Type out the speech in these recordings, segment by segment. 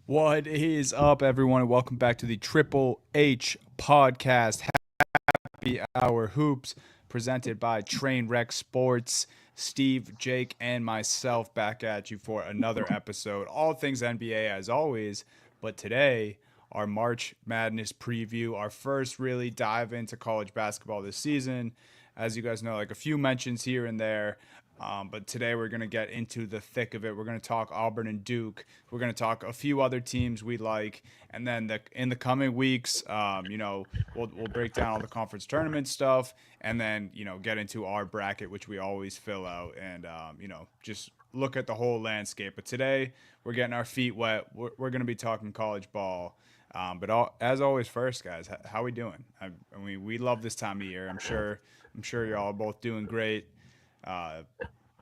What is up, everyone, and welcome back to the Triple H podcast. Happy Hour Hoops, presented by Trainwreck Sports. Steve, Jake, and myself back at you for another episode. All things NBA as always, but today, our March Madness preview, our first really dive into college basketball this season. As you guys know, like a few mentions here and there. But today we're going to get into the thick of it. We're going to talk Auburn and Duke. We're going to talk a few other teams we like. And then in the coming weeks, we'll break down all the conference tournament stuff and then, get into our bracket, which we always fill out and, just look at the whole landscape. But today we're getting our feet wet. We're going to be talking college ball. As always, first, guys, how we doing? I mean, we love this time of year. I'm sure y'all are both doing great.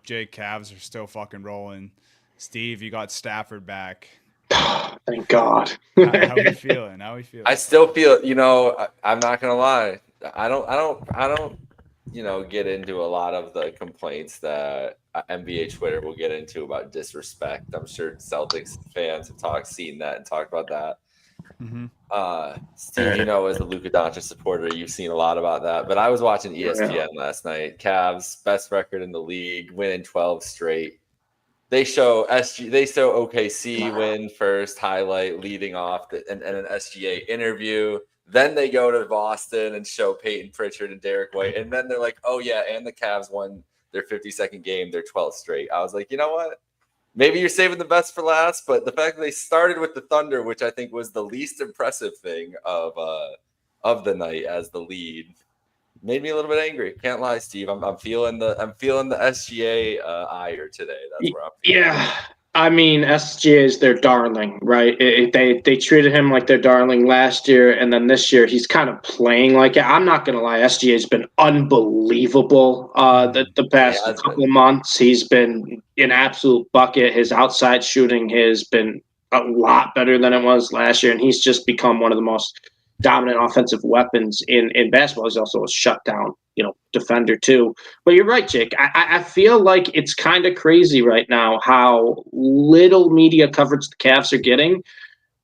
Jake, Cavs are still fucking rolling. Steve, you got Stafford back. Thank God. How we feeling? I still feel, I'm not gonna lie. I don't, get into a lot of the complaints that NBA Twitter will get into about disrespect. I'm sure Celtics fans have seen that and talked about that. Mm-hmm. Steve, as a Luka Doncic supporter, you've seen a lot about that. But I was watching ESPN last night. Cavs, best record in the league, winning 12 straight. They show OKC win first, highlight leading off, and an SGA interview. Then they go to Boston and show Peyton Pritchard and Derek White. And then they're like, oh, yeah, and the Cavs won their 52nd game, their 12th straight. I was like, you know what? Maybe you're saving the best for last, but the fact that they started with the Thunder, which I think was the least impressive thing of the night as the lead, made me a little bit angry. Can't lie, Steve. I'm feeling the SGA ire today. That's where I'm feeling. Yeah, I mean SGA is their darling, right? They treated him like their darling last year, and then this year he's kind of playing like it. I'm not gonna lie, SGA has been unbelievable. The past couple of months, he's been an absolute bucket. His outside shooting has been a lot better than it was last year, and he's just become one of the most dominant offensive weapons in basketball. He's also a shutdown, defender too. But you're right, Jake. I feel like it's kind of crazy right now how little media coverage the Cavs are getting.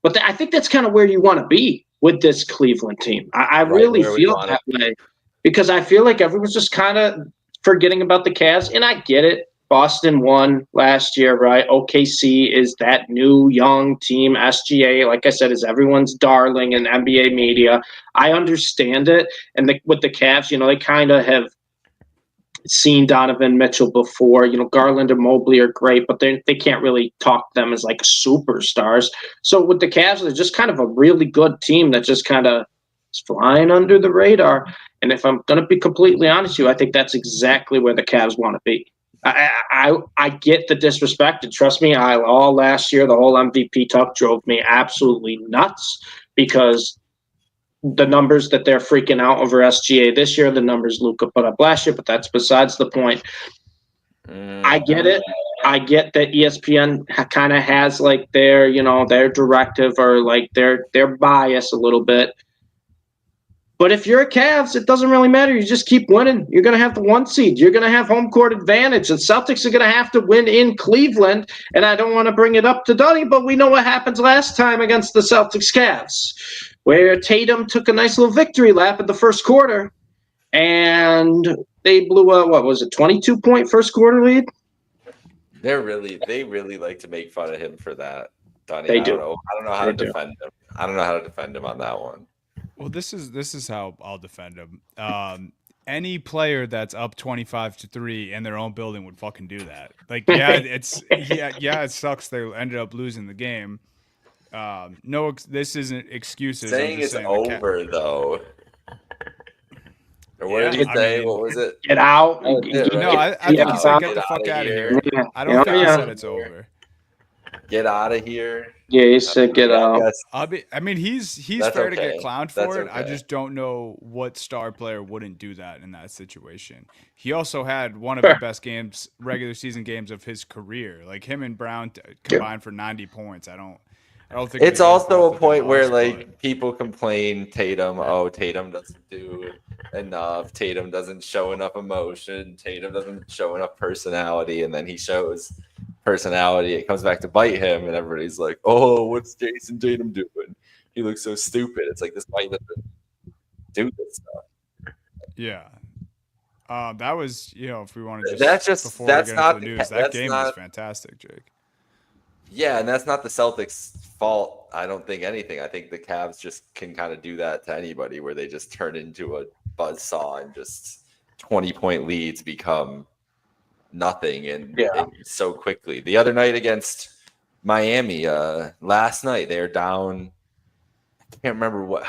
But I think that's kind of where you want to be with this Cleveland team. I really feel that way because I feel like everyone's just kind of forgetting about the Cavs, and I get it. Boston won last year, right? OKC is that new young team. SGA, like I said, is everyone's darling in NBA media. I understand it. And with the Cavs, they kind of have seen Donovan Mitchell before. Garland and Mobley are great, but they can't really talk them as like superstars. So with the Cavs, they're just kind of a really good team that just kind of is flying under the radar. And if I'm going to be completely honest with you, I think that's exactly where the Cavs want to be. I get the disrespect, and trust me, all last year the whole MVP talk drove me absolutely nuts because the numbers that they're freaking out over SGA this year, the numbers Luka put up last year, but that's besides the point. I get it. I get that ESPN kind of has like their directive or like their bias a little bit. But if you're a Cavs, it doesn't really matter. You just keep winning. You're going to have the 1 seed. You're going to have home court advantage. The Celtics are going to have to win in Cleveland. And I don't want to bring it up to Dunny, but we know what happens last time against the Celtics Cavs, where Tatum took a nice little victory lap in the first quarter, and they blew a 22-point first quarter lead. They really like to make fun of him for that, Dunny. They do. I don't know how to defend him. I don't know how to defend him on that one. Well, this is how I'll defend him. Any player that's up 25-3 in their own building would fucking do that. Like, it sucks they ended up losing the game. No, this isn't excuses. Saying it's over though. Or what did he say? What was it? Get out. I think he said get the fuck out of here. Yeah. I don't think he said it's over. Get out of here. Yeah, he said get out. He's fair to get clowned for it. Okay. I just don't know what star player wouldn't do that in that situation. He also had one of the best regular season games of his career. Like him and Brown combined for 90 points. I don't think it's also a point where like people complain Tatum doesn't do enough. Tatum doesn't show enough emotion. Tatum doesn't show enough personality, and then he shows personality. It comes back to bite him, and everybody's like, "Oh, what's Jason Tatum doing? He looks so stupid." It's like this might even do this stuff. Yeah. That was, if we want to That's before we get not into the news, that game was fantastic, Jake. Yeah, and that's not the Celtics' fault. I don't think anything. I think the Cavs just can kind of do that to anybody, where they just turn into a buzzsaw and just 20-point leads become nothing and so quickly. The other night against Miami, last night they're down. I can't remember what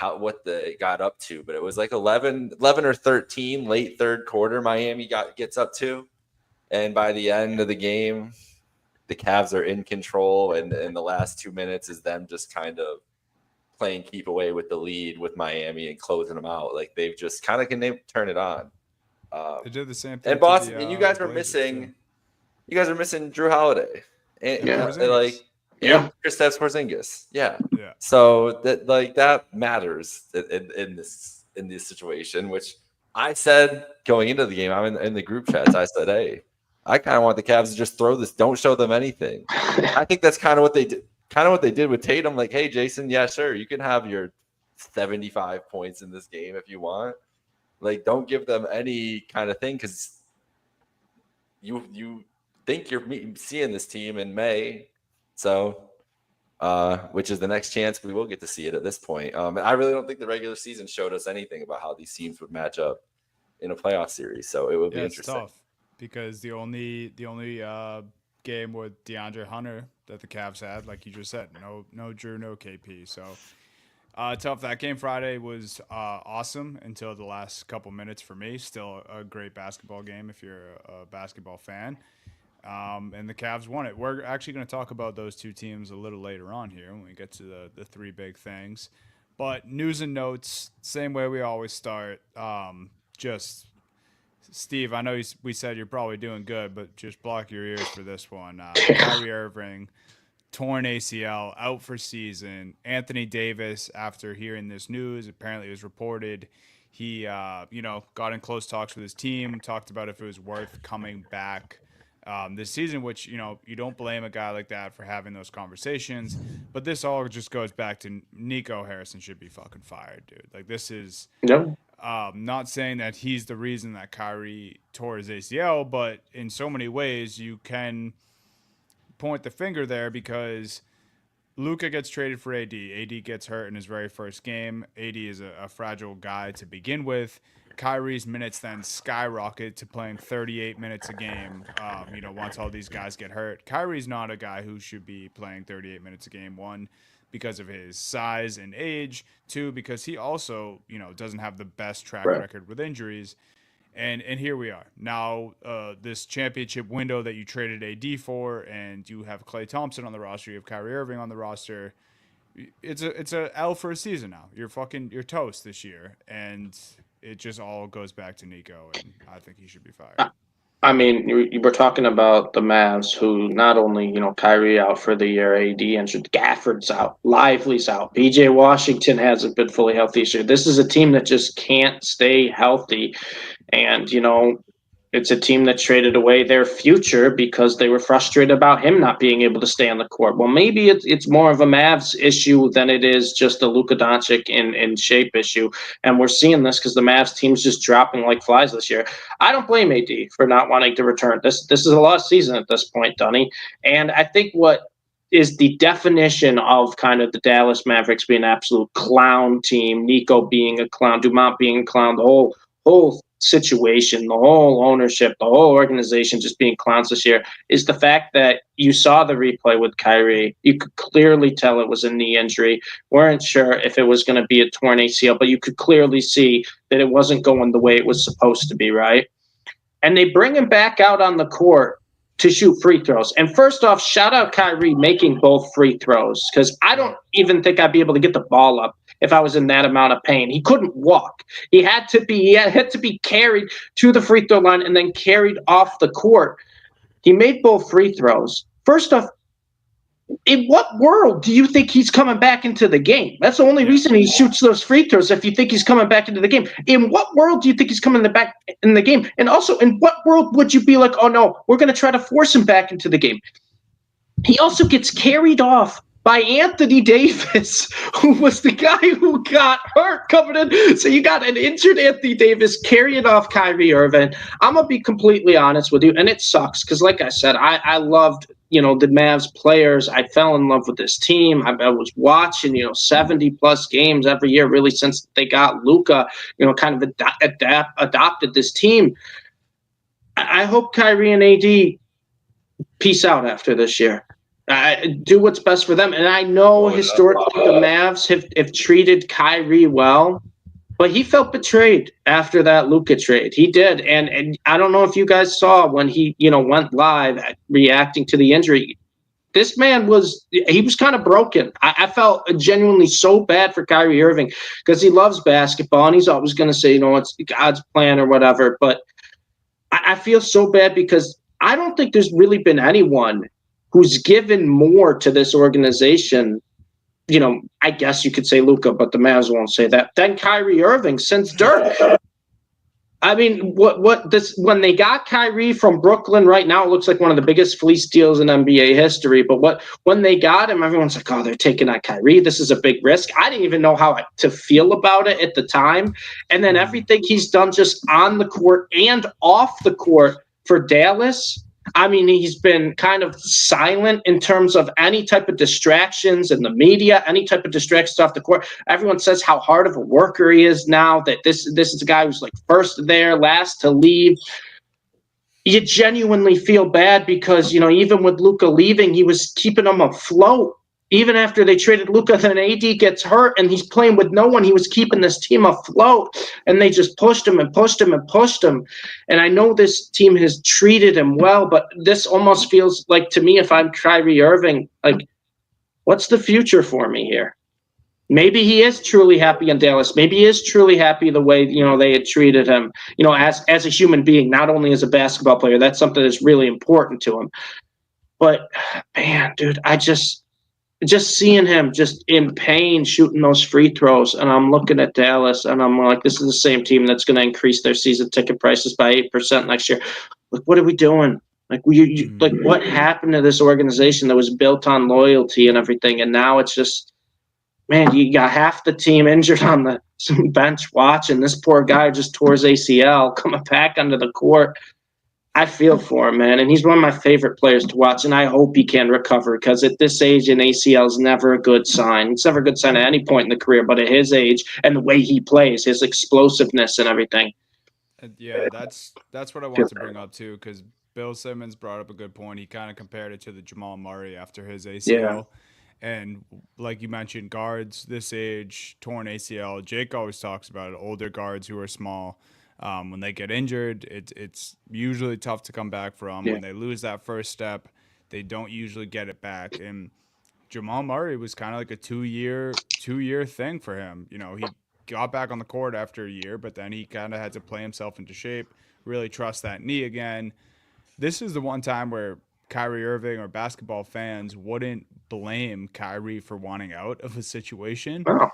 it got up to, but it was like 11 or 13 late third quarter. Miami gets up to, and by the end of the game, the Cavs are in control, and the last 2 minutes is them just kind of playing keep away with the lead with Miami and closing them out. Like they've just kind of can turn it on. They did the same thing. And Boston, and you guys were missing. Too. You guys are missing Drew Holiday, and Kristaps Porzingis. Yeah. So that matters in this situation. Which I said going into the game, I'm in the group chats. I said, hey, I kind of want the Cavs to just throw this. Don't show them anything. I think that's kind of what they did. Kind of what they did with Tatum. Like, hey, Jason, yeah, sure, you can have your 75 points in this game if you want. Like, don't give them any kind of thing, because you think you're seeing this team in May, so which is the next chance we will get to see it at this point. I really don't think the regular season showed us anything about how these teams would match up in a playoff series, so it would be interesting. It's tough because the only game with DeAndre Hunter that the Cavs had, like you just said, no Drew, no KP, so. Tough. That game Friday was awesome until the last couple minutes for me. Still a great basketball game if you're a basketball fan. And the Cavs won it. We're actually going to talk about those two teams a little later on here when we get to the three big things. But news and notes, same way we always start. Just, Steve, I know we said you're probably doing good, but just block your ears for this one. Kyrie Irving, torn ACL, out for season. Anthony Davis, after hearing this news, apparently it was reported he, got in close talks with his team, talked about if it was worth coming back this season, which, you don't blame a guy like that for having those conversations. But this all just goes back to Nico Harrison should be fucking fired, dude. Like, this is not saying that he's the reason that Kyrie tore his ACL, but in so many ways you can point the finger there, because Luka gets traded for AD. AD gets hurt in his very first game. AD is a fragile guy to begin with. Kyrie's minutes then skyrocket to playing 38 minutes a game, once all these guys get hurt. Kyrie's not a guy who should be playing 38 minutes a game, one, because of his size and age, two, because he also, doesn't have the best track record with injuries. And here we are now, this championship window that you traded AD for, and you have Klay Thompson on the roster, you have Kyrie Irving on the roster. It's a L for a season now. You're toast this year, and it just all goes back to Nico, and I think he should be fired. I mean, you were talking about the Mavs, who not only, Kyrie out for the year, AD injured, Gafford's out, Lively's out, PJ Washington hasn't been fully healthy this year. This is a team that just can't stay healthy. And, it's a team that traded away their future because they were frustrated about him not being able to stay on the court. Well, maybe it's more of a Mavs issue than it is just a Luka Doncic in shape issue. And we're seeing this because the Mavs team's just dropping like flies this year. I don't blame AD for not wanting to return. This is a lost season at this point, Dunny. And I think what is the definition of kind of the Dallas Mavericks being an absolute clown team, Nico being a clown, Dumont being a clown, the whole situation, the whole ownership, the whole organization just being clowns this year, is the fact that you saw the replay with Kyrie. You could clearly tell it was a knee injury. Weren't sure if it was going to be a torn ACL, but you could clearly see that it wasn't going the way it was supposed to be, right? And they bring him back out on the court to shoot free throws. And first off, shout out Kyrie making both free throws, because I don't even think I'd be able to get the ball up if I was in that amount of pain. He couldn't walk. He had to be carried to the free throw line and then carried off the court. He made both free throws. First off, in what world do you think he's coming back into the game? That's the only reason he shoots those free throws, if you think he's coming back into the game. In what world do you think he's coming back in the game? And also, in what world would you be like, oh, no, we're going to try to force him back into the game? he also gets carried off by Anthony Davis, who was the guy who got hurt coming in. So you got an injured Anthony Davis carrying off Kyrie Irving. I'm going to be completely honest with you, and it sucks because, like I said, I loved the Mavs players. I fell in love with this team. I was watching 70-plus games every year, really, since they got Luka, kind of adopted this team. I hope Kyrie and AD peace out after this year. Do what's best for them. And I know historically the Mavs have treated Kyrie well, but he felt betrayed after that Luka trade. He did. And I don't know if you guys saw when he, went live reacting to the injury. This man was kind of broken. I felt genuinely so bad for Kyrie Irving because he loves basketball and he's always going to say, it's God's plan or whatever. But I feel so bad because I don't think there's really been anyone who's given more to this organization. I guess you could say Luka, but the Mavs won't say that. Than Kyrie Irving since Dirk. I mean, when they got Kyrie from Brooklyn right now, it looks like one of the biggest fleece deals in NBA history. But when they got him, everyone's like, oh, they're taking out Kyrie. This is a big risk. I didn't even know how to feel about it at the time. And then everything he's done just on the court and off the court for Dallas, I mean, he's been kind of silent in terms of any type of distractions in the media, any type of distractions off the court. Everyone says how hard of a worker he is now, that this is a guy who's like first there, last to leave. You genuinely feel bad because, even with Luka leaving, he was keeping them afloat. Even after they traded Luka, then AD gets hurt and he's playing with no one. He was keeping this team afloat, and they just pushed him and pushed him and pushed him. And I know this team has treated him well, but this almost feels like, to me, if I'm Kyrie Irving, like, what's the future for me here? Maybe he is truly happy in Dallas. Maybe he is truly happy the way, they had treated him, as a human being, not only as a basketball player. That's something that's really important to him. But, man, dude, I just seeing him just in pain shooting those free throws, and I'm looking at Dallas and I'm like, this is the same team that's going to increase their season ticket prices by 8% next year. Like, what are we doing? Like, like, what happened to this organization that was built on loyalty and everything? And now it's just, man, you got half the team injured on the bench watching. This poor guy just tore his ACL coming back onto the court. I feel for him, man, and he's one of my favorite players to watch, and I hope he can recover because at this age, an ACL is never a good sign. It's never a good sign at any point in the career, but at his age and the way he plays, his explosiveness and everything. Yeah, that's what I want to bring up too, because Bill Simmons brought up a good point. He kind of compared it to the Jamal Murray after his ACL. Yeah. And like you mentioned, guards this age, torn ACL. Jake always talks about it, older guards who are small. When they get injured, it's usually tough to come back from. Yeah. When they lose that first step, they don't usually get it back. And Jamal Murray was kind of like a two-year thing for him. He got back on the court after a year, but then he kind of had to play himself into shape, really trust that knee again. This is the one time where Kyrie Irving or basketball fans wouldn't blame Kyrie for wanting out of a situation. Wow.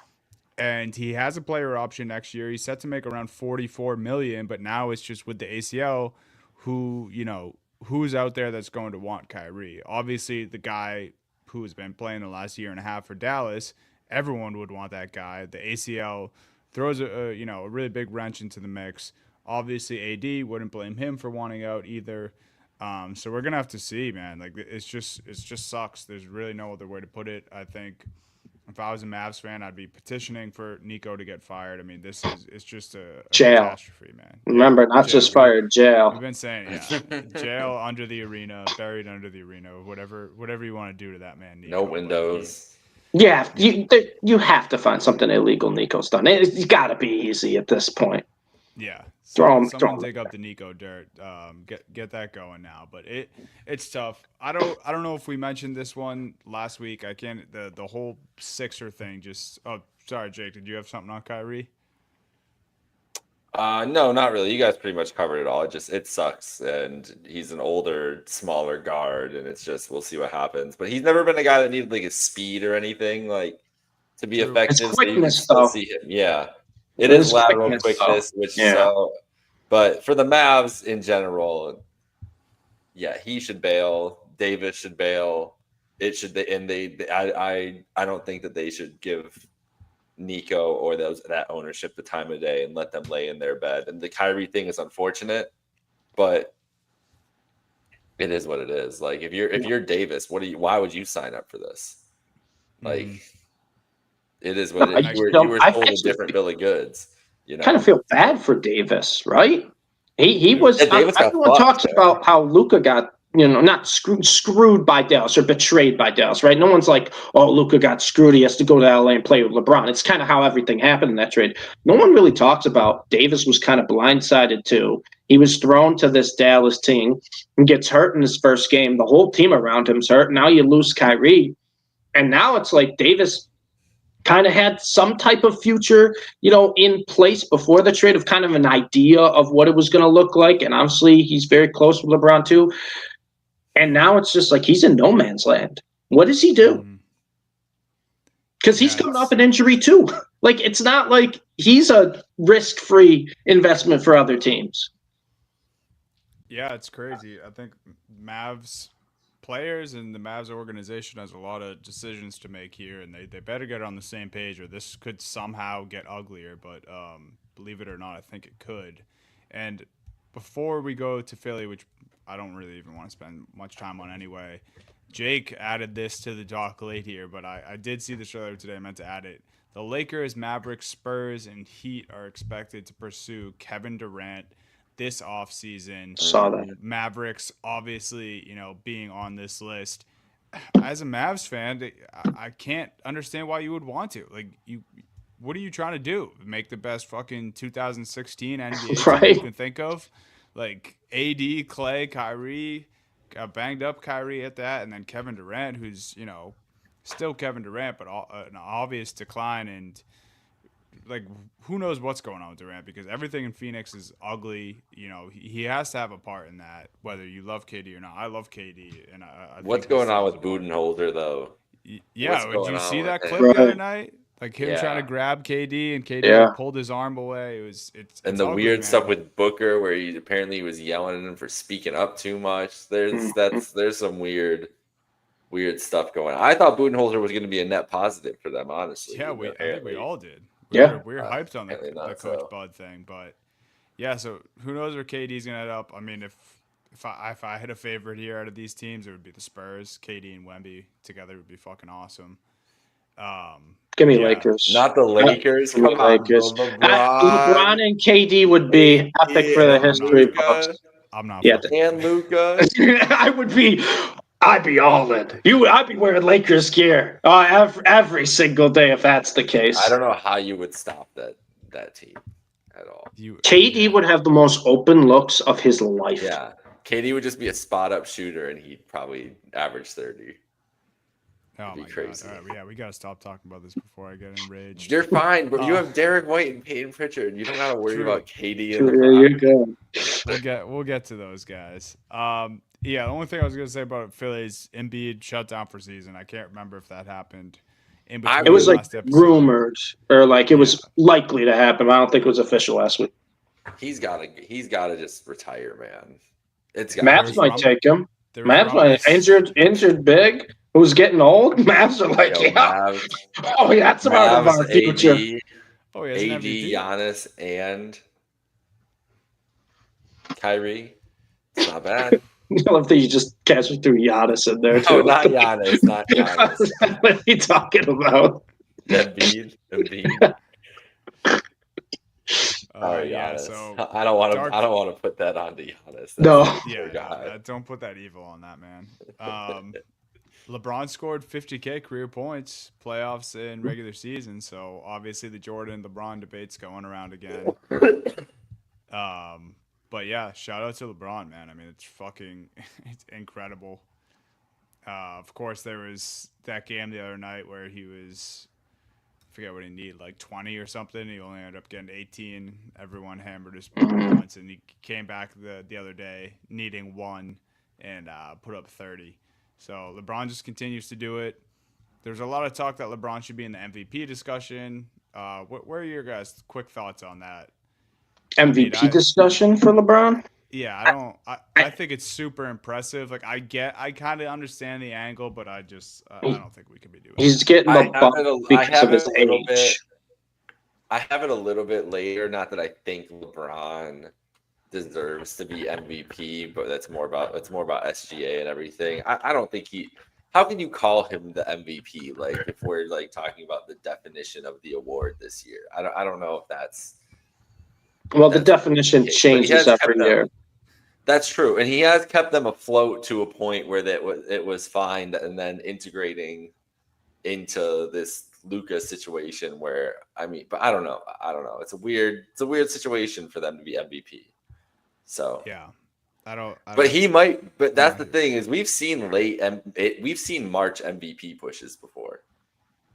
And he has a player option next year. He's set to make around $44 million, but now it's just with the ACL, who's out there that's going to want Kyrie? Obviously, the guy who has been playing the last year and a half for Dallas, everyone would want that guy. The ACL throws a really big wrench into the mix. Obviously, AD wouldn't blame him for wanting out either. So we're gonna have to see, man. Like it just sucks. There's really no other way to put it. I think if I was a Mavs fan, I'd be petitioning for Nico to get fired. I mean, it's just a catastrophe, man. Remember, not jail. Just fired, jail. We've been saying, jail under the arena, buried under the arena, whatever you want to do to that man. Nico. No windows. Yeah, you have to find something illegal Nico's done. It's got to be easy at this point. Yeah. Someone dig up the Nico dirt. Get that going now. But it's tough. I don't know if we mentioned this one last week. I can't. The whole Sixer thing. Oh, sorry, Jake. Did you have something on Kyrie? No, not really. You guys pretty much covered it all. It sucks, and he's an older, smaller guard, and it's just we'll see what happens. But he's never been a guy that needed like his speed or anything like to be effective. It's quickness, so you can still see him. Yeah, it is lateral quickness, which so. But for the Mavs in general, yeah, he should bail. Davis should bail. it should. I don't think that they should give Nico or that ownership the time of day and let them lay in their bed. And the Kyrie thing is unfortunate, but it is what it is. Like if you're Davis, why would you sign up for this? Like it is what it is. You were sold a different bill of goods. You know, kind of feel bad for Davis, right? He was. Davis got everyone talks about how Luka got, not screwed by Dallas or betrayed by Dallas, right? No one's like, oh, Luka got screwed. He has to go to LA and play with LeBron. It's kind of how everything happened in that trade. No one really talks about Davis was kind of blindsided too. He was thrown to this Dallas team and gets hurt in his first game. The whole team around him's hurt. Now you lose Kyrie, and now it's like Davis kind of had some type of future, in place before the trade, of kind of an idea of what it was going to look like. And obviously he's very close with LeBron too. And now it's just like he's in no man's land. What does he do? Because he's coming off an injury too. Like, it's not like he's a risk-free investment for other teams. Yeah, it's crazy. I think Mavs players and the Mavs organization has a lot of decisions to make here, and they better get on the same page, or this could somehow get uglier. But believe it or not, I think it could. And before we go to Philly, which I don't really even want to spend much time on anyway, Jake added this to the doc late here, but I did see this earlier today. I meant to add it. The Lakers, Mavericks, Spurs, and Heat are expected to pursue Kevin Durant this offseason. Saw that. Mavericks, obviously, being on this list. As a Mavs fan, I can't understand why you would want to. Like, what are you trying to do? Make the best fucking 2016 NBA right. team you can think of? Like, AD, Clay, Kyrie, got banged up Kyrie at that, and then Kevin Durant, who's, still Kevin Durant, but an obvious decline. And like, who knows what's going on with Durant, because everything in Phoenix is ugly. He has to have a part in that, whether you love KD or not. I love KD. And I what's going on with Budenholzer, though? Yeah, did you see that clip the other night? Like him trying to grab KD, and KD pulled his arm away. It's and the ugly, weird man. stuff with Booker, where he apparently was yelling at him for speaking up too much. There's some weird stuff going on. I thought Budenholzer was going to be a net positive for them, honestly. Yeah, I think we all did. We're hyped on the Coach Bud thing, but yeah. So who knows where KD's gonna end up? I mean, if I had a favorite here out of these teams, it would be the Spurs. KD and Wemby together would be fucking awesome. Give me Lakers. Not the Lakers. Come on, Lakers. LeBron and KD would be epic for the history books. I'm not. And Luka. I'd be all in. I'd be wearing Lakers gear every single day if that's the case. I don't know how you would stop that team at all. KD would have the most open looks of his life. Yeah, KD would just be a spot-up shooter, and he'd probably average 30. Oh my crazy. God. Right, we got to stop talking about this before I get enraged. You're fine, bro. You have Derek White and Peyton Pritchard. You don't got to worry about KD and LeBron. You're good. We'll get to those guys. Yeah, the only thing I was going to say about Philly's Embiid shut down for season, I can't remember if that happened. It was like rumored, or like it was likely to happen. I don't think it was official last week. He's got to just retire, man. Mavs might take him. Mavs might injured big. Who's getting old? Mavs are like, Mavs, that's about our future. AD, Giannis, and Kyrie. It's not bad. I love that you just catch me through Giannis in there, too. No, not Giannis. Not Giannis. What are you talking about? Embiid. Yeah, so I don't want to put that on to Giannis. Don't put that evil on that man. LeBron scored 50K career points, playoffs and regular season. So obviously the Jordan LeBron debate's going around again. But yeah, shout out to LeBron, man. I mean, it's incredible. Of course, there was that game the other night where he was, I forget what he needed, like 20 or something. He only ended up getting 18. Everyone hammered his points, and he came back the other day needing 1 and put up 30. So LeBron just continues to do it. There's a lot of talk that LeBron should be in the MVP discussion. What are your guys' quick thoughts on that? MVP discussion for LeBron? Yeah, I think it's super impressive. Like I kind of understand the angle, but I don't think we can be doing He's that. getting the bump I because have of it his a little age. bit. I have it a little bit later. Not that I think LeBron deserves to be MVP, but it's more about SGA and everything. I don't think he. How can you call him the MVP? Like if we're like talking about the definition of the award this year, I don't know if that's. Well, the definition case, changes every year. That's true, and he has kept them afloat to a point where it was fine, and then integrating into this Lucas situation where but I don't know. It's a weird situation for them to be MVP. So yeah, I don't. But he might. But that's the thing is we've seen we've seen March MVP pushes before.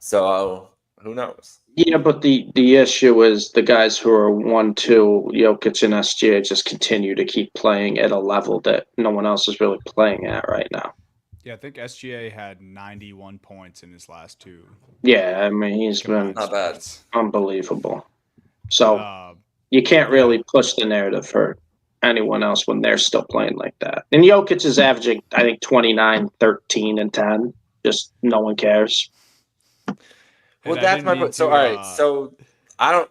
So who knows? Yeah, but the issue is the guys who are 1-2, Jokic and SGA, just continue to keep playing at a level that no one else is really playing at right now. Yeah, I think SGA had 91 points in his last two. Yeah, I mean he's been not bad, unbelievable. So you can't really push the narrative for anyone else when they're still playing like that. And Jokic is averaging, I think, 29, 13, and 10. Just no one cares. Well, that's my point. So, all right. So,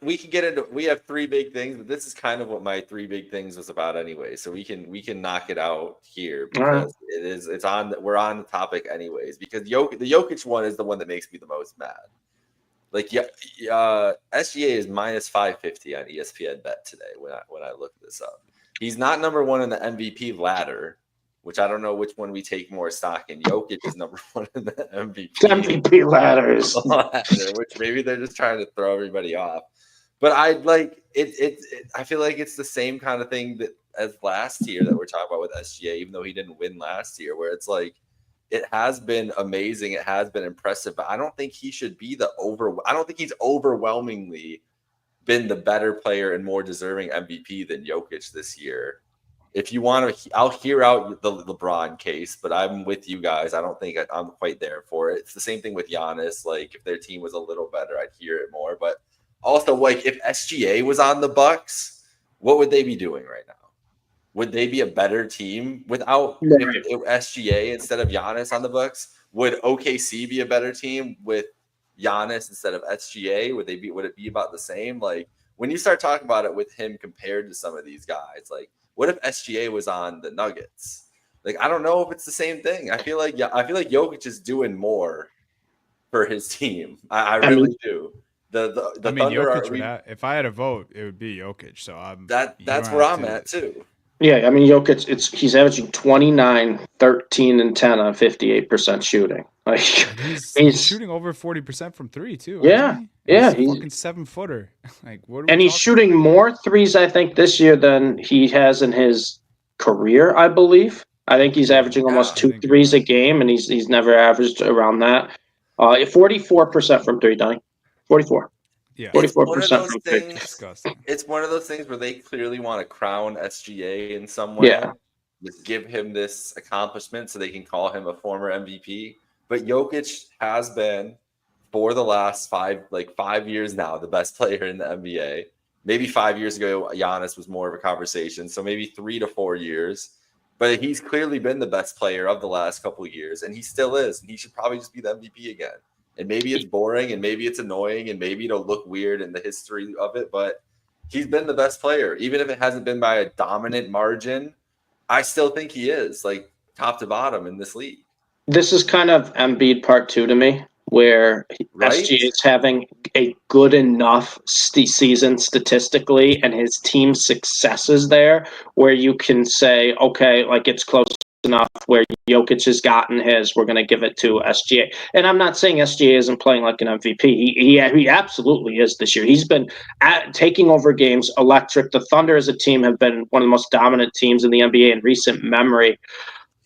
we can get into. We have three big things, but this is kind of what my three big things was about anyway. So we can knock it out here because it's on. We're on the topic anyways because the Jokic one is the one that makes me the most mad. Like, SGA is minus 550 on ESPN Bet today when I looked this up. He's not number one in the MVP ladder, which I don't know which one we take more stock in. Jokic is number one in the MVP ladders, which maybe they're just trying to throw everybody off. But I like it. I feel like it's the same kind of thing as last year that we're talking about with SGA, even though he didn't win last year, where it's like it has been amazing, it has been impressive, but I don't think he should be I don't think he's overwhelmingly been the better player and more deserving MVP than Jokic this year. If you want to, I'll hear out the LeBron case, but I'm with you guys. I don't think I'm quite there for it. It's the same thing with Giannis. Like if their team was a little better, I'd hear it more. But also, like if SGA was on the Bucks, what would they be doing right now? Would they be a better team without SGA instead of Giannis on the Bucks? Would OKC be a better team with Giannis instead of SGA? Would it be about the same? Like when you start talking about it with him compared to some of these guys, like what if SGA was on the Nuggets? Like I don't know if it's the same thing. I feel like Jokic is doing more for his team. I really do. The Thunder Jokic if I had a vote, it would be Jokic. So that's where I'm at too. Yeah, I mean Jokic, he's averaging 29, 13, and 10 on 58% shooting. Like he's shooting over 40% from three too. Yeah, yeah, he's a fucking 7-footer. Like what? And he's shooting more threes, I think, this year than he has in his career. I believe. I think he's averaging almost 2 threes a game, and he's never averaged around that. 44% from three, Dunny. 44. Yeah, 44% from three. It's one of those things where they clearly want to crown SGA in some way. Yeah. Just give him this accomplishment so they can call him a former MVP. But Jokic has been, for the last 5 years now, the best player in the NBA. Maybe 5 years ago, Giannis was more of a conversation. So maybe 3 to 4 years. But he's clearly been the best player of the last couple of years. And he still is. And he should probably just be the MVP again. And maybe it's boring and maybe it's annoying and maybe it'll look weird in the history of it. But he's been the best player. Even if it hasn't been by a dominant margin, I still think he is, like, top to bottom in this league. This is kind of Embiid part 2 to me, where SGA is having a good enough season statistically and his team's successes there where you can say, okay, like it's close enough where Jokic has gotten his, we're going to give it to SGA. And I'm not saying SGA isn't playing like an MVP. He absolutely is this year. He's been taking over games, electric. The Thunder as a team have been one of the most dominant teams in the NBA in recent memory.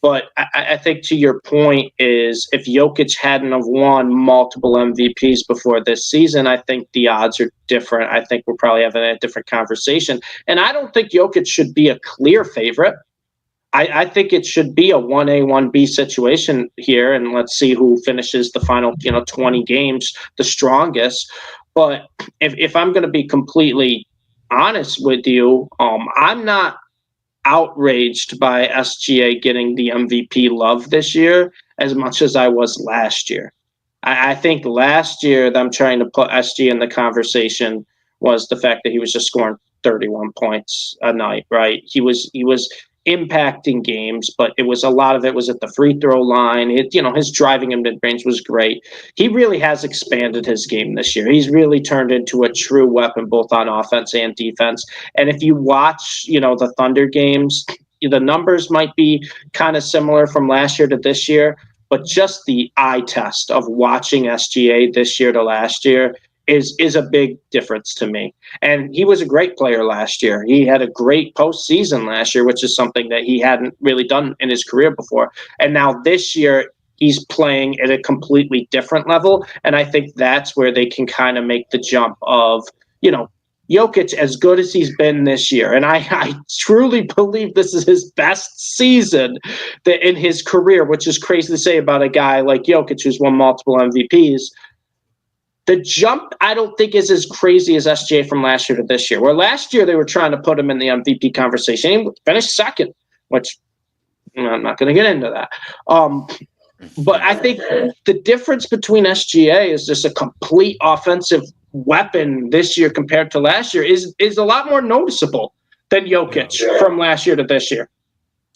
But I think to your point is if Jokic hadn't have won multiple MVPs before this season, I think the odds are different. I think we're probably having a different conversation. And I don't think Jokic should be a clear favorite. I think it should be a 1A, 1B situation here, and let's see who finishes the final 20 games the strongest. But if I'm going to be completely honest with you, I'm not outraged by SGA getting the MVP love this year as much as I was last year. I think last year them trying to put SGA in the conversation was the fact that he was just scoring 31 points a night, right? He was impacting games, but it was a lot of it was at the free throw line. His driving in mid range was great. He really has expanded his game this year. He's really turned into a true weapon both on offense and defense. And if you watch, the Thunder games, the numbers might be kind of similar from last year to this year, but just the eye test of watching SGA this year to last year is a big difference to me. And he was a great player last year. He had a great postseason last year, which is something that he hadn't really done in his career before. And now this year, he's playing at a completely different level. And I think that's where they can kind of make the jump of, Jokic, as good as he's been this year, and I truly believe this is his best season in his career, which is crazy to say about a guy like Jokic who's won multiple MVPs. The jump, I don't think, is as crazy as SGA from last year to this year, where last year they were trying to put him in the MVP conversation. He finished second, which I'm not going to get into that. But I think the difference between SGA is just a complete offensive weapon this year compared to last year is a lot more noticeable than Jokic from last year to this year.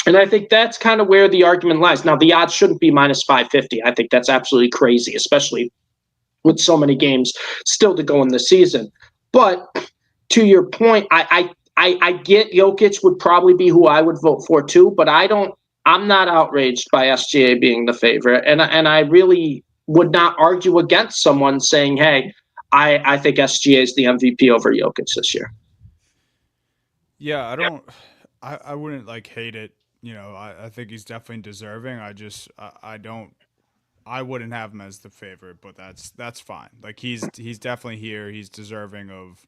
And I think that's kind of where the argument lies. Now, the odds shouldn't be minus 550. I think that's absolutely crazy, especially with so many games still to go in the season. But to your point, I get Jokic would probably be who I would vote for too, but I'm not outraged by SGA being the favorite. And I really would not argue against someone saying, hey, I think SGA is the MVP over Jokic this year. Yeah, I wouldn't hate it. I think he's definitely deserving. I wouldn't have him as the favorite, but that's fine. He's definitely here. He's deserving of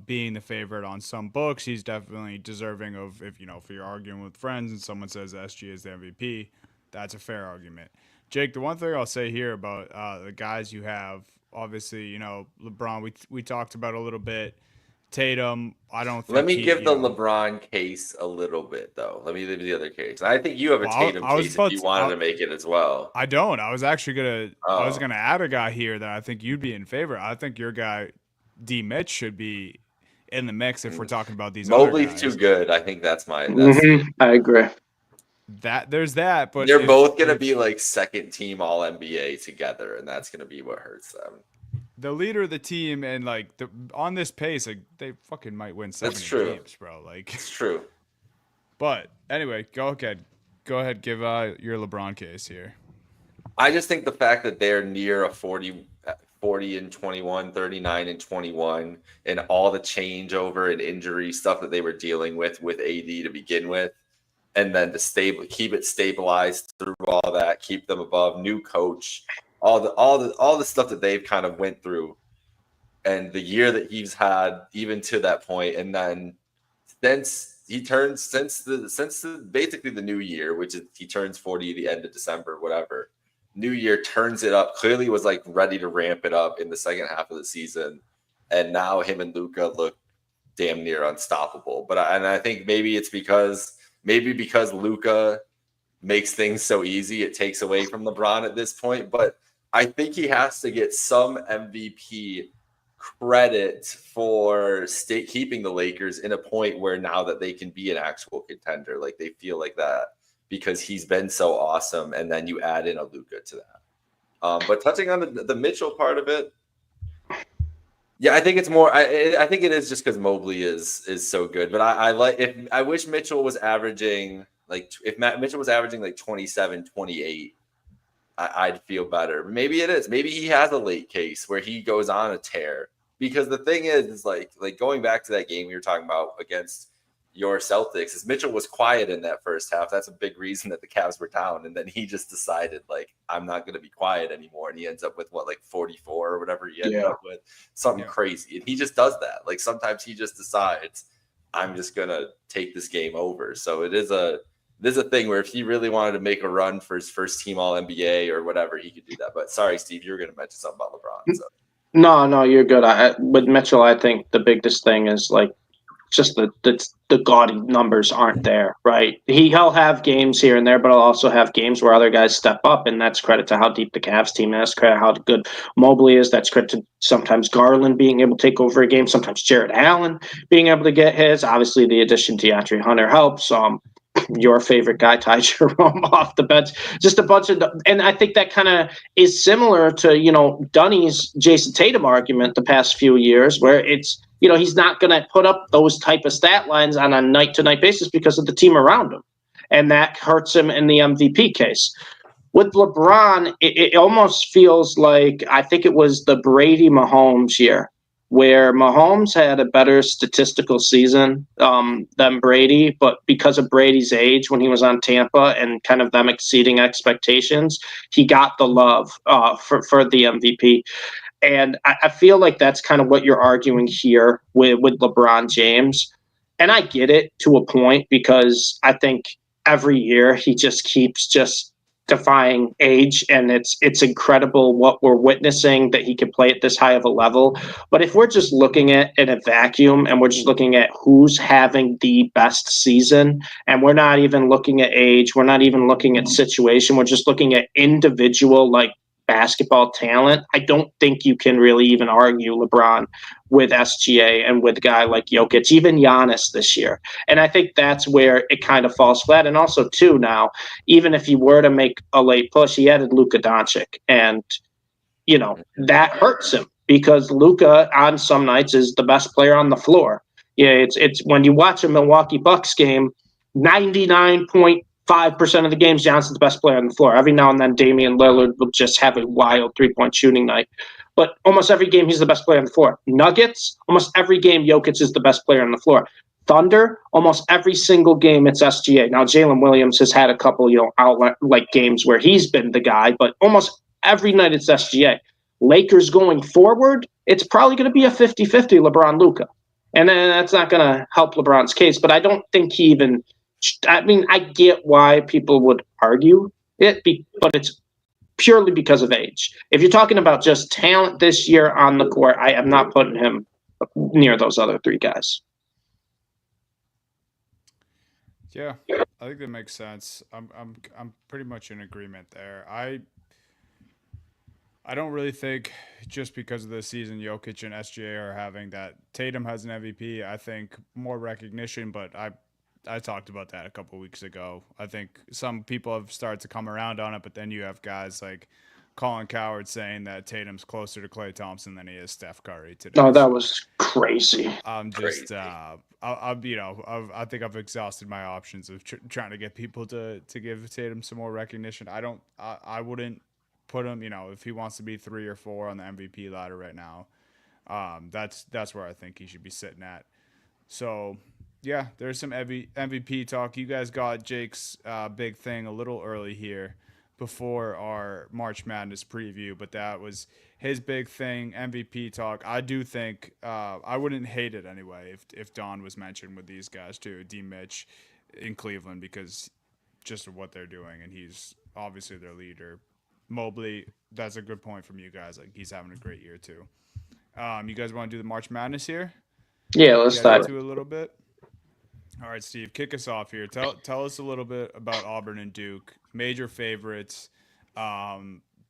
being the favorite on some books. He's definitely deserving of if you're arguing with friends and someone says SGA is the MVP, that's a fair argument. Jake, the one thing I'll say here about the guys you have, obviously, LeBron, we talked about a little bit. Tatum, I don't think. Let me give the LeBron case a little bit, though. Let me leave the other case. I think you have a Tatum case if you wanted to make it as well. I don't. I was actually I was gonna add a guy here that I think you'd be in favor. I think your guy, D. Mitch, should be in the mix if we're talking about these. Mobley's too good. I think that's my. I agree. There's that, but they're both gonna be second team All NBA together, and that's gonna be what hurts them. The leader of the team and on this pace, they fucking might win 7 games, bro. It's true. But anyway, go ahead, give your LeBron case here. I just think the fact that they're near a 40 and 21, 39 and 21, and all the changeover and injury stuff that they were dealing with AD to begin with, and then to keep it stabilized through all that, keep them above, new coach. All the stuff that they've kind of went through, and the year that he's had even to that point, and then since basically the new year, which is he turns 40 at the end of December, whatever. New year turns it up. Clearly was ready to ramp it up in the second half of the season, and now him and Luka look damn near unstoppable. But I think maybe because Luka makes things so easy, it takes away from LeBron at this point. But I think he has to get some MVP credit for keeping the Lakers in a point where now that they can be an actual contender, they feel like that because he's been so awesome. And then you add in a Luka to that. But touching on the Mitchell part of it, yeah, I think it's more. I think it is just because Mobley is so good. But I wish Mitchell was averaging if Mitchell was averaging 27, 28. I'd feel better. Maybe it is. Maybe he has a late case where he goes on a tear. Because the thing is going back to that game we were talking about against your Celtics, is Mitchell was quiet in that first half. That's a big reason that the Cavs were down. And then he just decided I'm not going to be quiet anymore. And he ends up with 44 or whatever he ended up with, something crazy. And he just does that. Sometimes he just decides I'm just going to take this game over. So it is a thing where if he really wanted to make a run for his first team All NBA or whatever, he could do that. But sorry, Steve, you were going to mention something about LeBron. So. No, you're good. With Mitchell, I think the biggest thing is just the gaudy numbers aren't there, right? He'll have games here and there, but he'll also have games where other guys step up, and that's credit to how deep the Cavs team is, credit how good Mobley is. That's credit to sometimes Garland being able to take over a game, sometimes Jared Allen being able to get his. Obviously, the addition to DeAndre Hunter helps. Your favorite guy, Ty Jerome, off the bench. Just a bunch of, and I think that kind of is similar to, Dunny's Jason Tatum argument the past few years, where it's, he's not going to put up those type of stat lines on a night-to-night basis because of the team around him. And that hurts him in the MVP case. With LeBron, it almost feels like, I think it was the Brady Mahomes year, where Mahomes had a better statistical season than Brady, but because of Brady's age when he was on Tampa and kind of them exceeding expectations, he got the love for the MVP. And I feel like that's kind of what you're arguing here with LeBron James. And I get it to a point, because I think every year he just keeps just defying age, and it's incredible what we're witnessing, that he can play at this high of a level. But if we're just looking at in a vacuum, and we're just looking at who's having the best season, and we're not even looking at age, we're not even looking at situation, we're just looking at individual basketball talent, I don't think you can really even argue LeBron with SGA and with a guy like Jokic, even Giannis this year. And I think that's where it kind of falls flat. And also, too, now, even if he were to make a late push, he added Luka Doncic. And, that hurts him, because Luka on some nights is the best player on the floor. Yeah, it's when you watch a Milwaukee Bucks game, 99.5% of the games, Johnson's the best player on the floor. Every now and then, Damian Lillard will just have a wild three-point shooting night. But almost every game, he's the best player on the floor. Nuggets, almost every game, Jokic is the best player on the floor. Thunder, almost every single game, it's SGA. Now, Jalen Williams has had a couple, outlet games where he's been the guy, but almost every night it's SGA. Lakers going forward, it's probably going to be a 50-50 LeBron-Luka. And then that's not going to help LeBron's case, but I don't think he even – I get why people would argue it, but it's purely because of age. If you're talking about just talent this year on the court, I am not putting him near those other three guys. Yeah, I think that makes sense. I'm pretty much in agreement there. I don't really think just because of the season Jokic and SGA are having that Tatum has an MVP. I think more recognition, but I talked about that a couple of weeks ago. I think some people have started to come around on it, but then you have guys like Colin Cowherd saying that Tatum's closer to Klay Thompson than he is Steph Curry today. Oh, that was crazy. I'm just, I think I've exhausted my options of trying to get people to give Tatum some more recognition. I wouldn't put him, if he wants to be 3 or 4 on the MVP ladder right now. That's where I think he should be sitting at. So, yeah, there's some MVP talk. You guys got Jake's big thing a little early here before our March Madness preview, but that was his big thing, MVP talk. I do think I wouldn't hate it anyway if Don was mentioned with these guys too, D. Mitch in Cleveland, because just of what they're doing, and he's obviously their leader. Mobley, that's a good point from you guys. Like, he's having a great year too. You guys want to do the March Madness here? Yeah, let's dive into a little bit. All right, Steve, kick us off here. Tell us a little bit about Auburn and Duke, major favorites,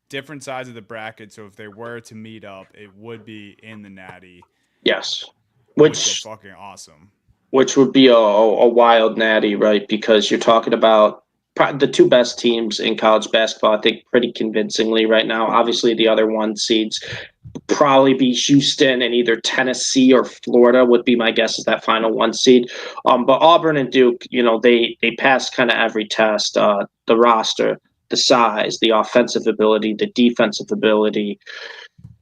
different sides of the bracket. So if they were to meet up, it would be in the Natty. Yes, which is fucking awesome. Which would be a wild Natty, right? Because you're talking about the two best teams in college basketball, I think, pretty convincingly right now. Obviously, the other one seeds probably be Houston, and either Tennessee or Florida would be my guess as that final one seed. But Auburn and Duke, they passed kind of every test, the roster, the size, the offensive ability, the defensive ability,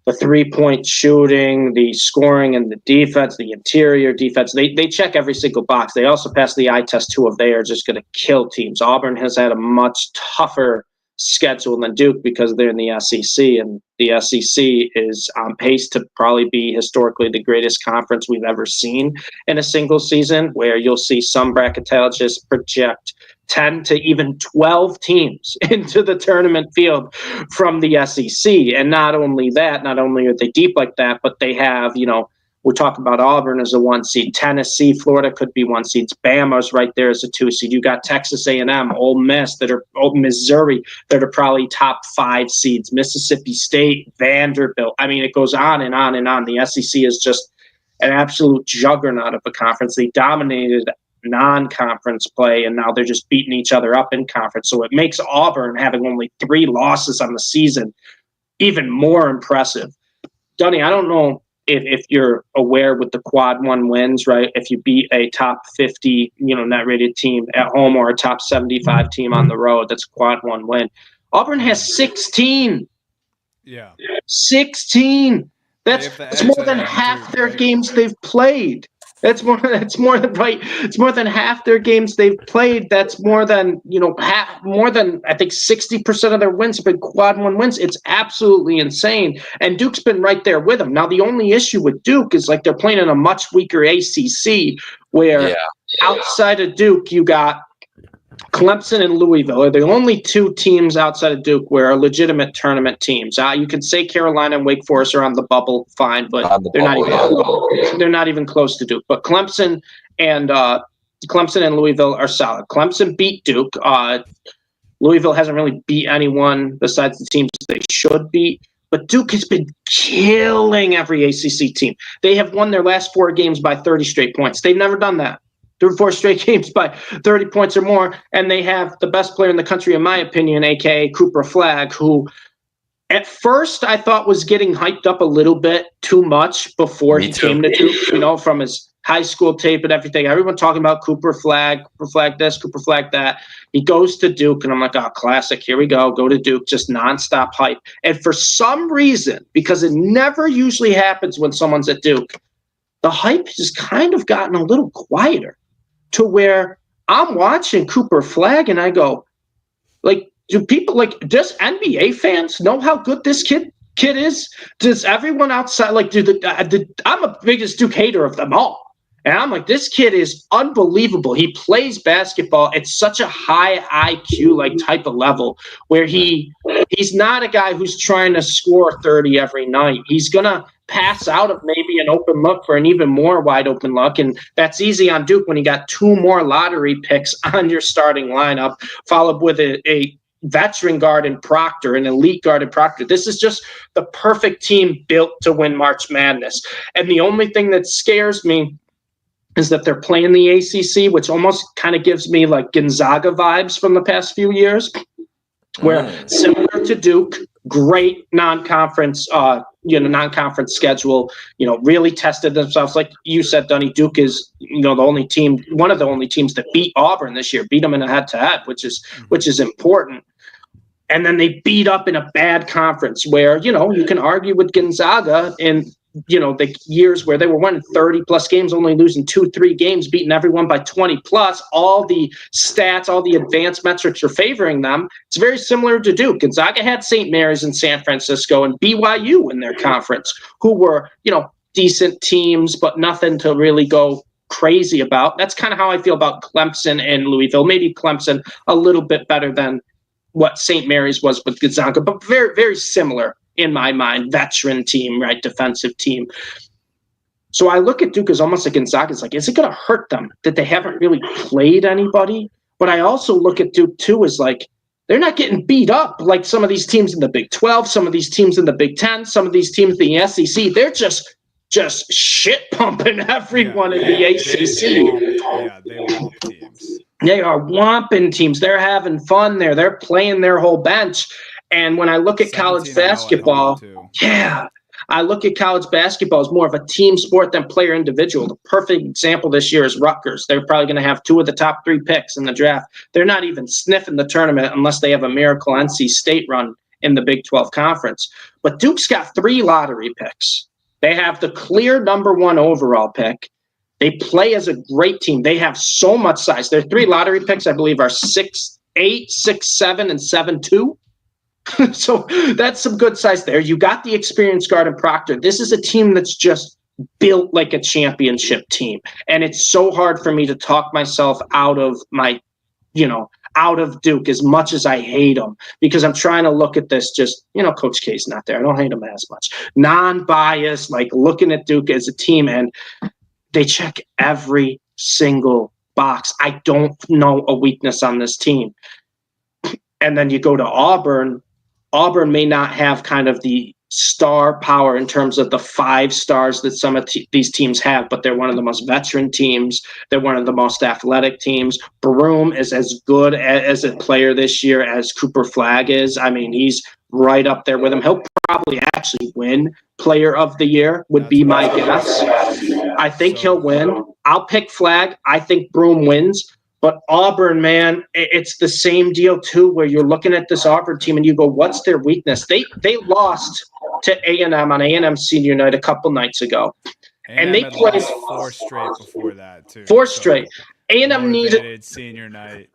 the three-point shooting, the scoring and the defense, the interior defense. They check every single box. They also pass the eye test too, of they are just going to kill teams. Auburn has had a much tougher schedule than Duke because they're in the SEC, and the SEC is on pace to probably be historically the greatest conference we've ever seen in a single season, where you'll see some bracketologists project 10 to even 12 teams into the tournament field from the SEC. And not only are they deep like that, but they have, We're talking about Auburn as a 1 seed. Tennessee, Florida could be 1 seeds. Bama's right there as a 2 seed. You got Texas A&M, Ole Miss, Missouri that are probably top 5 seeds. Mississippi State, Vanderbilt. I mean, it goes on and on and on. The SEC is just an absolute juggernaut of a conference. They dominated non-conference play, and now they're just beating each other up in conference. So it makes Auburn having only 3 losses on the season even more impressive. Dunny, I don't know if you're aware with the quad 1 wins, right? If you beat a top 50, net rated team at home or a top 75 team on the road, that's a quad 1 win. Auburn has 16. Yeah. 16. That's more than half their games they've played. It's more than half their games they've played. That's more than I think 60% of their wins have been quad 1 wins. It's absolutely insane. And Duke's been right there with them. Now the only issue with Duke is they're playing in a much weaker ACC where outside of Duke you got Clemson and Louisville are the only 2 teams outside of Duke where are legitimate tournament teams. You can say Carolina and Wake Forest are on the bubble, fine, but they're not even close to Duke. But Clemson and Louisville are solid. Clemson beat Duke. Louisville hasn't really beat anyone besides the teams they should beat. But Duke has been killing every ACC team. They have won their last 4 games by 30 straight points. They've never done that. 3 or 4 straight games by 30 points or more, and they have the best player in the country, in my opinion, a.k.a. Cooper Flagg, who at first I thought was getting hyped up a little bit too much before he came to Duke, from his high school tape and everything. Everyone talking about Cooper Flagg this, Cooper Flagg that. He goes to Duke, and I'm like, oh, classic, here we go to Duke, just nonstop hype. And for some reason, because it never usually happens when someone's at Duke, the hype has kind of gotten a little quieter. To where I'm watching Cooper Flagg and I go, do people does NBA fans know how good this kid is? Does everyone outside I'm the biggest Duke hater of them all. And I'm like, this kid is unbelievable. He plays basketball at such a high IQ type of level where he's not a guy who's trying to score 30 every night. He's gonna pass out of maybe an open look for an even more wide open look. And that's easy on Duke when you got 2 more lottery picks on your starting lineup, followed with a veteran guard in Proctor, an elite guard in Proctor. This is just the perfect team built to win March Madness. And the only thing that scares me is that they're playing the ACC, which almost kind of gives me Gonzaga vibes from the past few years, where similar to Duke, great non-conference schedule, really tested themselves. Like you said, Dunny, Duke is, one of the only teams that beat Auburn this year, beat them in a head-to-head, which is important. And then they beat up in a bad conference where, you can argue with Gonzaga in, the years where they were winning 30-plus games, only losing 2-3 games, beating everyone by 20-plus. All the stats, all the advanced metrics are favoring them. It's very similar to Duke. Gonzaga had St. Mary's in San Francisco and BYU in their conference, who were, decent teams, but nothing to really go crazy about. That's kind of how I feel about Clemson and Louisville. Maybe Clemson a little bit better than what St. Mary's was with Gonzaga, but very, very similar in my mind. Veteran team, right? Defensive team. So I look at Duke as almost like Gonzaga. It's is it going to hurt them that they haven't really played anybody? But I also look at Duke too as they're not getting beat up like some of these teams in the Big 12, some of these teams in the Big 10, some of these teams in the SEC. They're just shit pumping everyone in the ACC. They womp teams. They are whomping teams. They're having fun there. They're playing their whole bench. And when I look at college basketball, I look at college basketball as more of a team sport than player individual. The perfect example this year is Rutgers. They're probably going to have 2 of the top 3 picks in the draft. They're not even sniffing the tournament unless they have a miracle NC State run in the Big 12 conference. But Duke's got 3 lottery picks. They have the clear number 1 overall pick. They play as a great team. They have so much size. Their 3 lottery picks, I believe, are 6'8", 6'7", and 7'2". So that's some good size there. You got the experienced guard in Proctor. This is a team that's just built like a championship team. And it's so hard for me to talk myself out of out of Duke as much as I hate him, because I'm trying to look at this just, Coach K's not there. I don't hate him as much. Non-biased, like looking at Duke as a team, and they check every single box. I don't know a weakness on this team. And then you go to Auburn. Auburn may not have kind of the star power in terms of the 5 stars that some of these teams have, but they're one of the most veteran teams. They're one of the most athletic teams. Broome is as good as a player this year as Cooper Flagg is. I mean, he's right up there with him. He'll probably actually win Player of the Year, would be my guess. I think he'll win. I'll pick Flagg. I think Broome wins. But Auburn, man, it's the same deal, too, where you're looking at this Auburn team and you go, what's their weakness? They lost to A&M on A&M senior night a couple nights ago. And they played 4 straight before that, too. 4 straight. A&M needed senior night.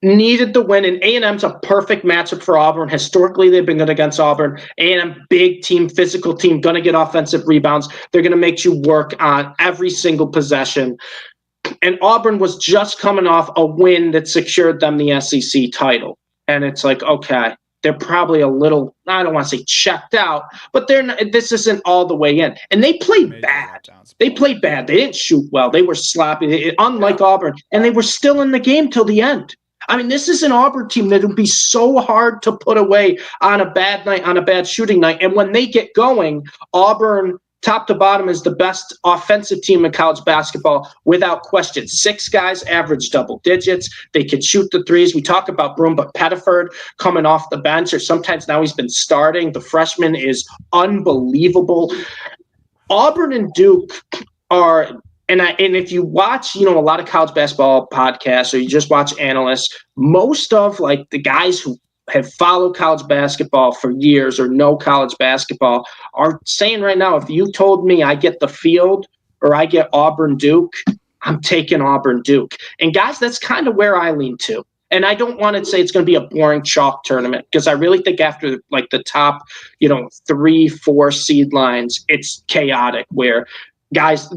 Needed the win, and A&M's a perfect matchup for Auburn. Historically, they've been good against Auburn. A&M, big team, physical team, going to get offensive rebounds. They're going to make you work on every single possession. And Auburn was just coming off a win that secured them the SEC title. And it's like, okay, they're probably a little, I don't want to say checked out, but they're not, this isn't all the way in. And they played bad. They played bad. They didn't shoot well. They were sloppy, unlike Auburn. And they were still in the game till the end. I mean, this is an Auburn team that would be so hard to put away on a bad night, on a bad shooting night. And when they get going, Auburn, top to bottom, is the best offensive team in college basketball without question. 6 guys average double digits. They can shoot the threes. We talk about Broome, but Pettiford coming off the bench, or sometimes now he's been starting. The freshman is unbelievable. Auburn and Duke are, and if you watch, a lot of college basketball podcasts, or you just watch analysts, most of like the guys who have followed college basketball for years or know college basketball are saying right now, if you told me I get the field or I get Auburn Duke, I'm taking Auburn Duke. And guys, that's kind of where I lean to. And I don't want to say it's going to be a boring chalk tournament, because I really think after like the top, 3-4 seed lines, it's chaotic, where guys,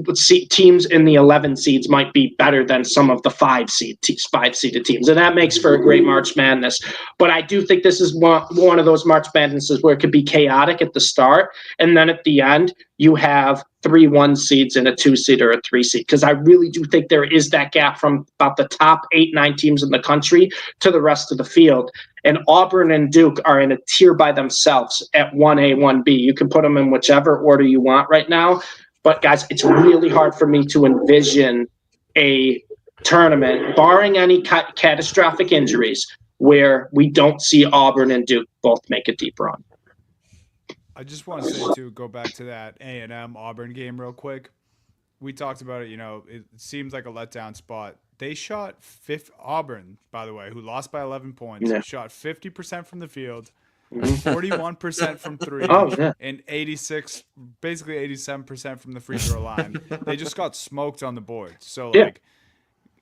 teams in the 11 seeds might be better than some of the 5-seeded teams. And that makes for a great March Madness. But I do think this is one of those March Madnesses where it could be chaotic at the start. And then at the end, you have 3 1 seeds and a 2 seed or a 3 seed. Because I really do think there is that gap from about the top 8-9 teams in the country to the rest of the field. And Auburn and Duke are in a tier by themselves at 1A, 1B. You can put them in whichever order you want right now. But, guys, it's really hard for me to envision a tournament, barring any catastrophic injuries, where we don't see Auburn and Duke both make a deep run. I just want to say, too, go back to that A&M Auburn game real quick. We talked about it, it seems like a letdown spot. They shot Auburn, by the way, who lost by 11 points, shot 50% from the field, 41% from 3, and 87% from the free throw line. They just got smoked on the board. So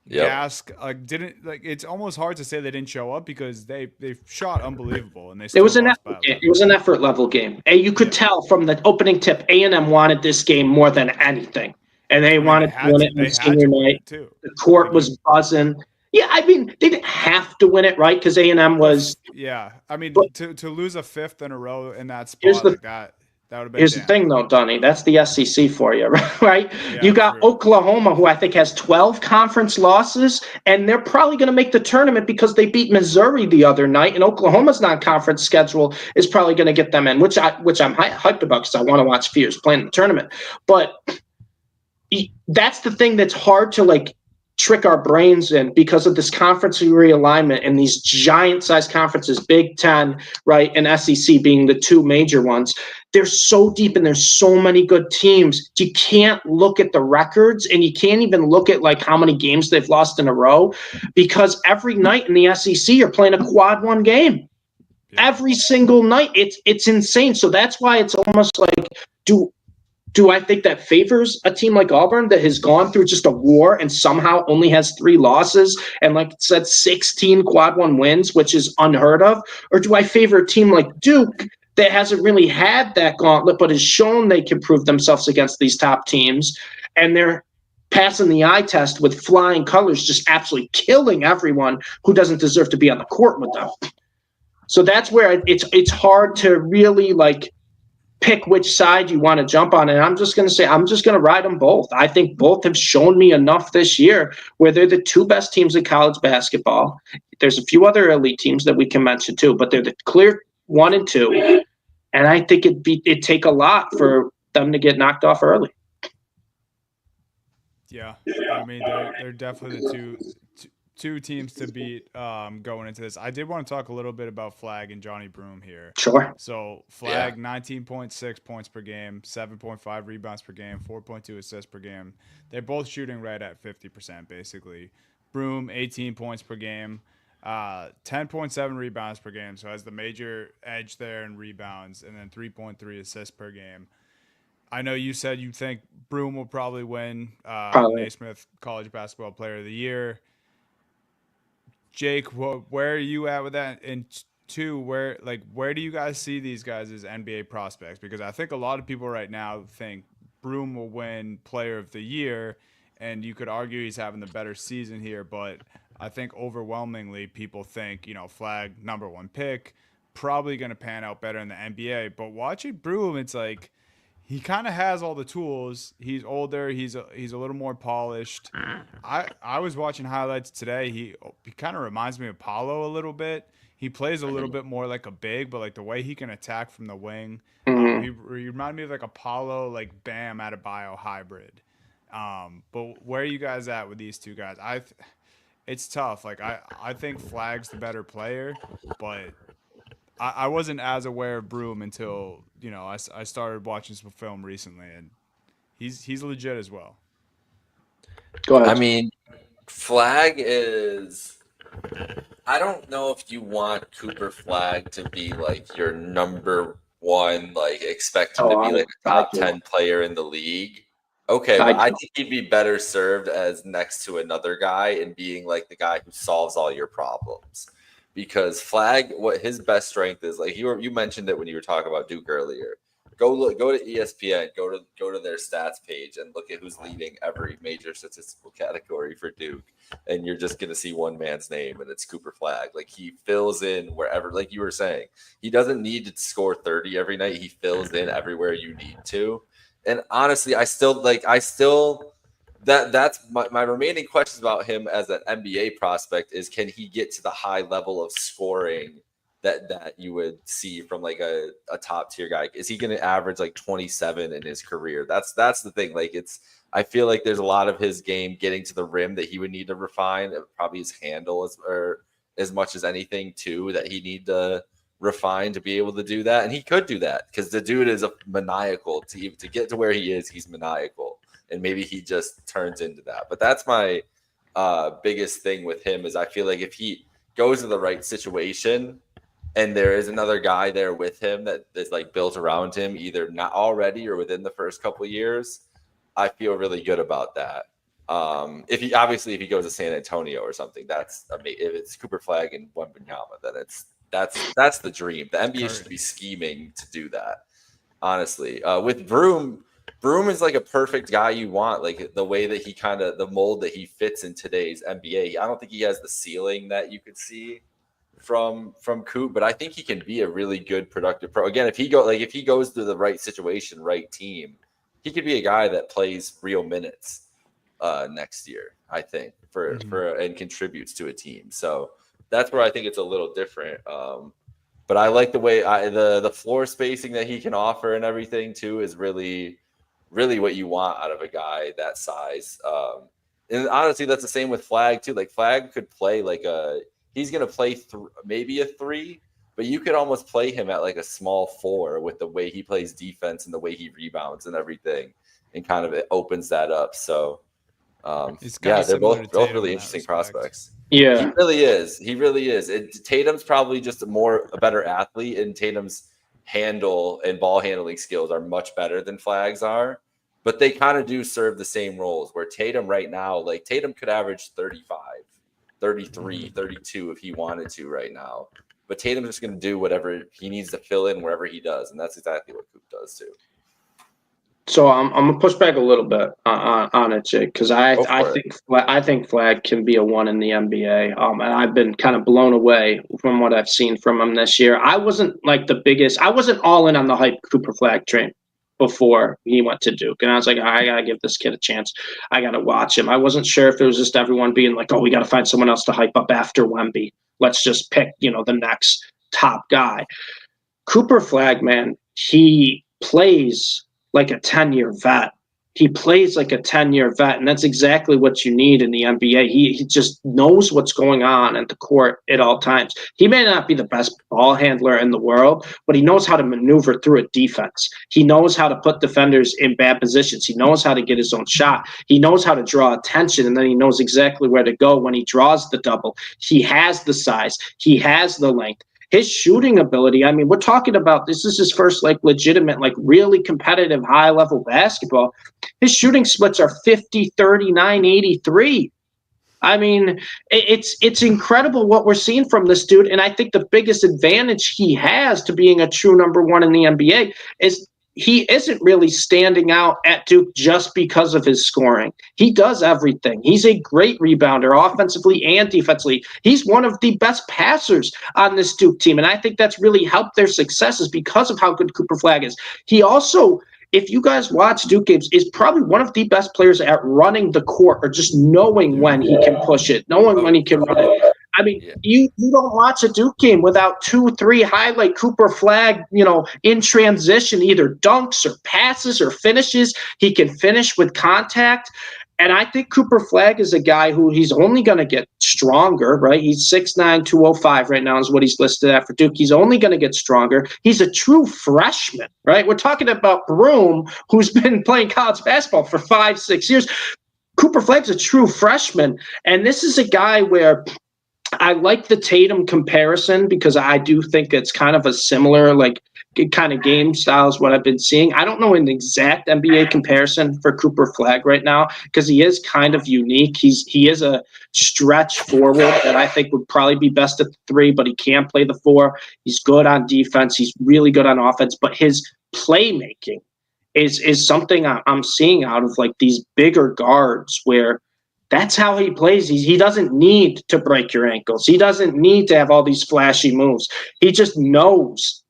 Gask didn't, it's almost hard to say they didn't show up, because they shot unbelievable, and they still lost by 11. It was an effort level game. And you could tell from the opening tip, A&M wanted this game more than anything, and they wanted to win it on senior night. The court was buzzing. Yeah, I mean, they didn't have to win it, right? Because A&M was. Yeah, I mean, to lose a 5th in a row in that spot like that would have been. Here's the thing, though, Dunny. That's the SEC for you, right? Yeah, you got Oklahoma, who I think has 12 conference losses, and they're probably going to make the tournament because they beat Missouri the other night, and Oklahoma's non-conference schedule is probably going to get them in, which I'm hyped about, because I want to watch Fierce playing the tournament. But that's the thing that's hard to trick our brains in, because of this conference realignment and these giant-sized conferences, Big Ten, right, and SEC being the 2 major ones. They're so deep and there's so many good teams. You can't look at the records, and you can't even look at how many games they've lost in a row, because every night in the SEC you're playing a quad 1 game. Yeah. Every single night. It's insane. So that's why it's almost like, do I think that favors a team like Auburn that has gone through just a war and somehow only has 3 losses and, like it said, 16 quad 1 wins, which is unheard of? Or do I favor a team like Duke that hasn't really had that gauntlet, but has shown they can prove themselves against these top teams, and they're passing the eye test with flying colors, just absolutely killing everyone who doesn't deserve to be on the court with them. So that's where it's hard to really like pick which side you want to jump on. And I'm just going to say, I'm just going to ride them both. I think both have shown me enough this year where they're the two best teams in college basketball. There's a few other elite teams that we can mention too, but they're the clear 1 and 2. And I think it'd take a lot for them to get knocked off early. Yeah, I mean they're definitely the two teams to beat going into this. I did want to talk a little bit about Flag and Johnny Broome here. Sure. So Flag, 19.6 points per game, 7.5 rebounds per game, 4.2 assists per game. They're both shooting right at 50% basically. Broome, 18 points per game, 10.7 rebounds per game, so has the major edge there in rebounds, and then 3.3 assists per game. I know you said you think Broome will probably win Naismith College Basketball Player of the Year. Jake, where are you at with that? And two, where do you guys see these guys as NBA prospects? Because I think a lot of people right now think Broome will win Player of the Year, and you could argue he's having the better season here, but I think overwhelmingly people think, Flag, number 1 pick, probably going to pan out better in the NBA. But watching Broome, it's like he kind of has all the tools. He's older. He's a little more polished. I was watching highlights today. He kind of reminds me of Paolo a little bit. He plays a little bit more like a big, but like the way he can attack from the wing, he reminded me of like a Paolo, like Bam Adebayo hybrid. But where are you guys at with these two guys? It's tough. Like I think Flag's the better player, but I wasn't as aware of Broome until I started watching some film recently, and he's legit as well. Go ahead. I mean, Flag is. I don't know if you want Cooper Flag to be like your number 1, like expect him to be like a top 10 player in the league. Okay, but I think he'd be better served as next to another guy and being like the guy who solves all your problems. Because Flag, what his best strength is, like you mentioned it when you were talking about Duke earlier. Go to ESPN, go to their stats page and look at who's leading every major statistical category for Duke, and you're just gonna see one man's name, and it's Cooper Flag. Like he fills in wherever, like you were saying, he doesn't need to score 30 every night. He fills in everywhere you need to. And honestly, that's my remaining questions about him as an NBA prospect is, can he get to the high level of scoring that you would see from like a top tier guy? Is he going to average like 27 in his career? That's the thing. Like I feel like there's a lot of his game getting to the rim that he would need to refine. Probably his handle as much as anything too, that he need to refine to be able to do that. And he could do that because the dude is a maniacal to get to where he is. He's maniacal. And maybe he just turns into that. But that's my biggest thing with him is I feel like if he goes to the right situation and there is another guy there with him that is like built around him, either not already or within the first couple of years, I feel really good about that. If he goes to San Antonio or something, that's amazing. If it's Cooper Flag and Wembanyama, then that's the dream. The NBA should be scheming to do that. Honestly, with Broome is like a perfect guy you want, like the way that the mold that he fits in today's NBA. I don't think he has the ceiling that you could see from Coop, but I think he can be a really good productive pro. Again, if he goes to the right situation, right team, he could be a guy that plays real minutes next year, I think, for and contributes to a team. So that's where I think it's a little different. But I like the way the floor spacing that he can offer and everything too is really, really what you want out of a guy that size. And honestly, that's the same with Flag too. Like Flag could play he's going to play maybe a 3, but you could almost play him at like a small 4 with the way he plays defense and the way he rebounds and everything, and kind of it opens that up. So they're both really interesting prospects. Yeah, he really is. Tatum's probably just a better athlete, and Tatum's handle and ball handling skills are much better than Flag's are, but they kind of do serve the same roles, where Tatum right now, like Tatum could average 35, 33, 32 if he wanted to right now, but Tatum's just going to do whatever he needs to fill in wherever he does, and that's exactly what Coop does too. So I'm gonna push back a little bit on it, Jake, because I think Flag can be a one in the NBA. And I've been kind of blown away from what I've seen from him this year. I wasn't I wasn't all in on the hype Cooper Flag train before he went to Duke, and I was like, I gotta give this kid a chance. I gotta watch him. I wasn't sure if it was just everyone being like, oh, we gotta find someone else to hype up after Wemby. Let's just pick, the next top guy. Cooper Flag, man, he plays like a 10-year vet. He plays like a 10-year vet, and that's exactly what you need in the NBA. He just knows what's going on at the court at all times. He may not be the best ball handler in the world, but he knows how to maneuver through a defense. He knows how to put defenders in bad positions. He knows how to get his own shot. He knows how to draw attention, and then he knows exactly where to go when he draws the double. He has the size. He has the length. His shooting ability, I mean, we're talking about this is his first legitimate, really competitive high level basketball. His shooting splits are 50, 39, 83. I mean, it's incredible what we're seeing from this dude. And I think the biggest advantage he has to being a true number one in the NBA is he isn't really standing out at Duke just because of his scoring. He does everything. He's a great rebounder offensively and defensively. He's one of the best passers on this Duke team. And I think that's really helped their successes because of how good Cooper Flag is. He also, if you guys watch Duke games, is probably one of the best players at running the court or just knowing when he can push it, knowing when he can run it. I mean, you don't watch a Duke game without 2-3 highlight Cooper Flag, in transition, either dunks or passes or finishes. He can finish with contact. And I think Cooper Flag is a guy who he's only going to get stronger, right? He's 6'9", 205 right now is what he's listed at for Duke. He's only going to get stronger. He's a true freshman, right? We're talking about Broome, who's been playing college basketball for 5-6 years. Cooper Flag's a true freshman. And this is a guy where I like the Tatum comparison because I do think it's kind of a similar kind of game style is what I've been seeing. I don't know an exact NBA comparison for Cooper Flag right now because he is kind of unique. He is a stretch forward that I think would probably be best at the 3, but he can play the 4. He's good on defense. He's really good on offense, but his playmaking is something I'm seeing out of these bigger guards where that's how he plays. He doesn't need to break your ankles. He doesn't need to have all these flashy moves. He just knows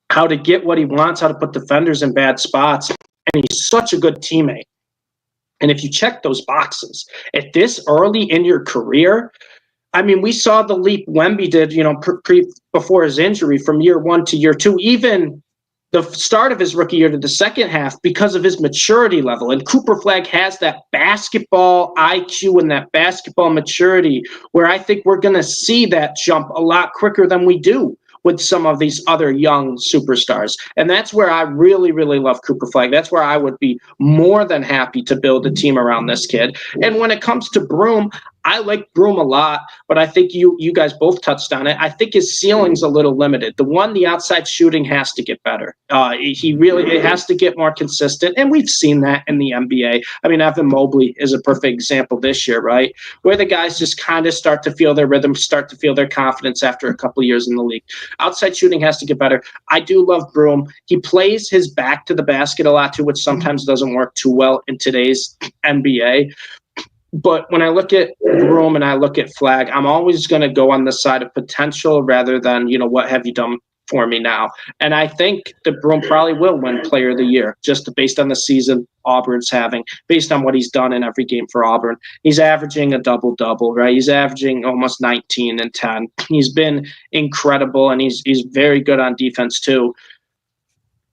how to get what he wants, how to put defenders in bad spots. And he's such a good teammate. And if you check those boxes at this early in your career, I mean, we saw the leap Wemby did, before his injury from year 1 to year 2, even the start of his rookie year to the second half because of his maturity level. And Cooper Flag has that basketball IQ and that basketball maturity where I think we're going to see that jump a lot quicker than we do with some of these other young superstars. And that's where I really, really love Cooper Flag. That's where I would be more than happy to build a team around this kid. And when it comes to Broome, I like Broome a lot, but I think you guys both touched on it. I think his ceiling's a little limited. The outside shooting has to get better. It has to get more consistent, and we've seen that in the NBA. I mean, Evan Mobley is a perfect example this year, right? Where the guys just kind of start to feel their rhythm, start to feel their confidence after a couple of years in the league. Outside shooting has to get better. I do love Broome. He plays his back to the basket a lot too, which sometimes doesn't work too well in today's NBA. But when I look at Broome and I look at Flag, I'm always going to go on the side of potential rather than, what have you done for me now? And I think that Broome probably will win Player of the Year, just based on the season Auburn's having, based on what he's done in every game for Auburn. He's averaging a double-double, right? He's averaging almost 19 and 10. He's been incredible, and he's very good on defense too.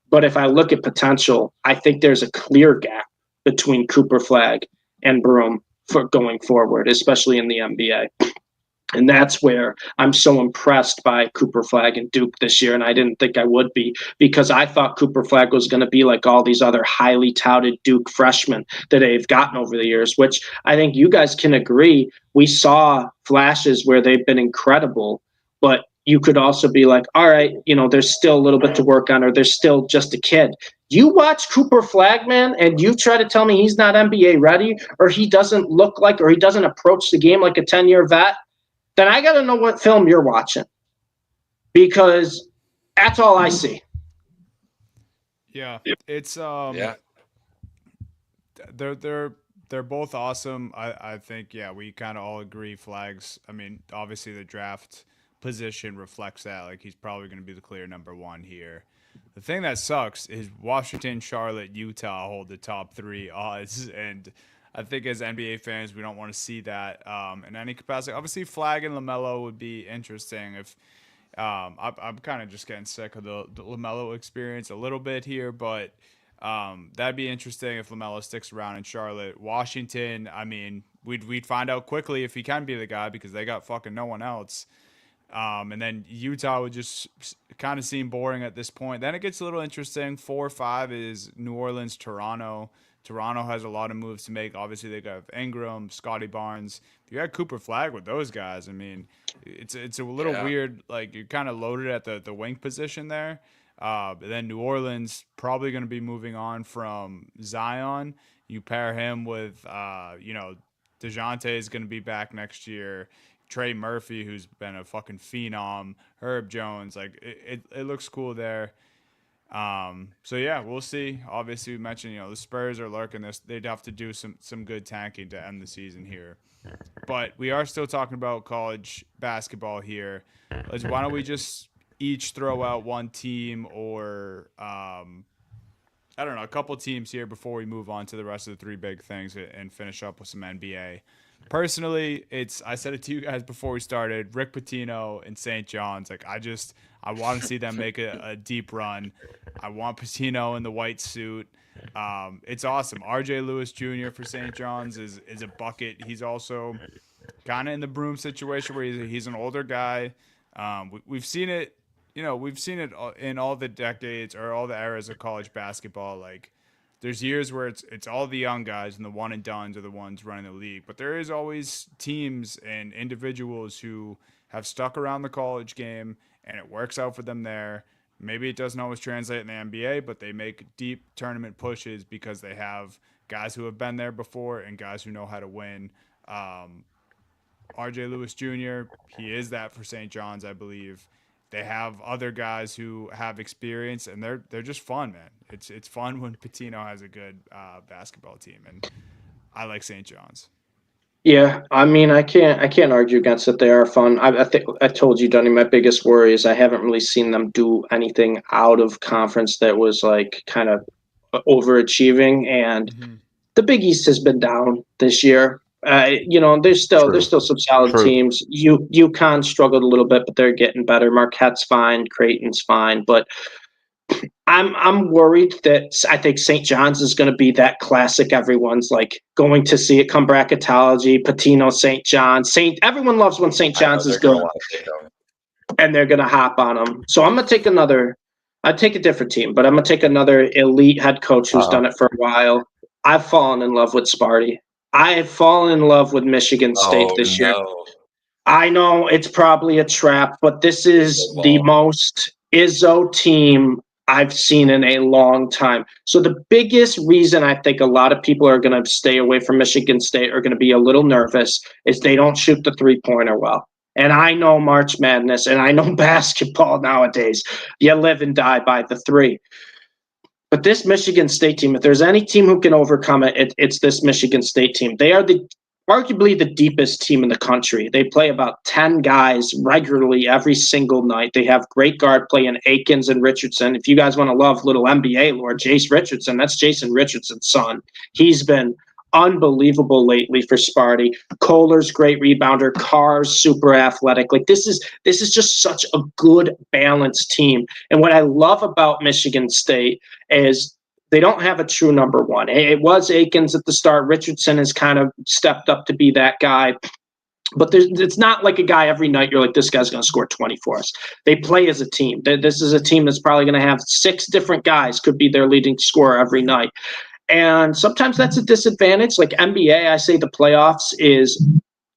But if I look at potential, I think there's a clear gap between Cooper Flag and Broome for going forward, especially in the NBA. And that's where I'm so impressed by Cooper Flag and Duke this year. And I didn't think I would be, because I thought Cooper Flag was going to be like all these other highly touted Duke freshmen that they've gotten over the years, which I think you guys can agree. We saw flashes where they've been incredible, but you could also be like, all right, there's still a little bit to work on, or there's still just a kid. You watch Cooper Flag, man, and you try to tell me he's not NBA ready, or he doesn't look like, or he doesn't approach the game like a 10-year vet, then I got to know what film you're watching, because that's all I see. Yeah, it's they're both awesome. I think we kind of all agree Flags. I mean, obviously the draft position reflects that. Like he's probably going to be the clear number one here. The thing that sucks is Washington, Charlotte, Utah hold the top three odds, and I think as NBA fans we don't want to see that in any capacity. Obviously, Flag and LaMelo would be interesting if. I'm kind of just getting sick of the LaMelo experience a little bit here, but that'd be interesting if LaMelo sticks around in Charlotte. Washington, I mean, we'd find out quickly if he can be the guy because they got fucking no one else. And then Utah would just kind of seem boring at this point. Then it gets a little interesting. 4 or 5 is New Orleans, Toronto. Toronto has a lot of moves to make. Obviously, they got Ingram, Scotty Barnes. If you had Cooper Flag with those guys, I mean, it's a little weird. Like you're kind of loaded at the wing position there. But then New Orleans probably going to be moving on from Zion. You pair him with, DeJounte is going to be back next year. Trey Murphy, who's been a fucking phenom. Herb Jones, like it looks cool there. We'll see. Obviously, we mentioned the Spurs are lurking this. They'd have to do some good tanking to end the season here. But we are still talking about college basketball here. Why don't we just each throw out one team or a couple teams here before we move on to the rest of the three big things and finish up with some NBA. Personally, I said it to you guys before we started, Rick Pitino and St. John's. Like I want to see them make a deep run. I want Pitino in the white suit. It's awesome. RJ Lewis Jr. for St. John's is a bucket. He's also kind of in the Broom situation where he's an older guy. We've seen it. We've seen it in all the decades or all the eras of college basketball. Like there's years where it's all the young guys and the one and dones are the ones running the league. But there is always teams and individuals who have stuck around the college game and it works out for them there. Maybe it doesn't always translate in the NBA, but they make deep tournament pushes because they have guys who have been there before and guys who know how to win. RJ Lewis Jr., he is that for St. John's, I believe. They have other guys who have experience, and they're just fun, man. It's fun when Pitino has a good basketball team, and I like St. John's. Yeah, I mean, I can't argue against it. They are fun. I think I told you, Dunny, my biggest worry is I haven't really seen them do anything out of conference that was like kind of overachieving, and the Big East has been down this year. There's still some solid teams. UConn struggled a little bit, but they're getting better. Marquette's fine, Creighton's fine, but I'm worried that I think St. John's is going to be that classic. Everyone's like going to see it come bracketology. Pitino, St. John's, everyone loves when St. John's is good, and they're going to hop on them. So I'm going to take I'd take a different team, but I'm going to take another elite head coach who's done it for a while. I've fallen in love with Sparty. I have fallen in love with Michigan State this year. I know it's probably a trap, but this is the most Izzo team I've seen in a long time. So the biggest reason I think a lot of people are going to stay away from Michigan State are going to be a little nervous is they don't shoot the three-pointer well. And I know March Madness, and I know basketball nowadays. You live and die by the three. But this Michigan State team, if there's any team who can overcome it, it's this Michigan State team. They are arguably the deepest team in the country. They play about 10 guys regularly every single night. They have great guard play in Akins and Richardson. If you guys want to love little NBA lore, Jace Richardson, that's Jason Richardson's son. He's been unbelievable lately for Sparty. Kohler's great rebounder. Carr's super athletic. Like this is just such a good balanced team. And what I love about Michigan State is they don't have a true number one. It was Akins at the start. Richardson has kind of stepped up to be that guy. But it's not like a guy every night you're like, this guy's going to score 20 for us. They play as a team. This is a team that's probably going to have 6 different guys could be their leading scorer every night. And sometimes that's a disadvantage. Like NBA, I say the playoffs is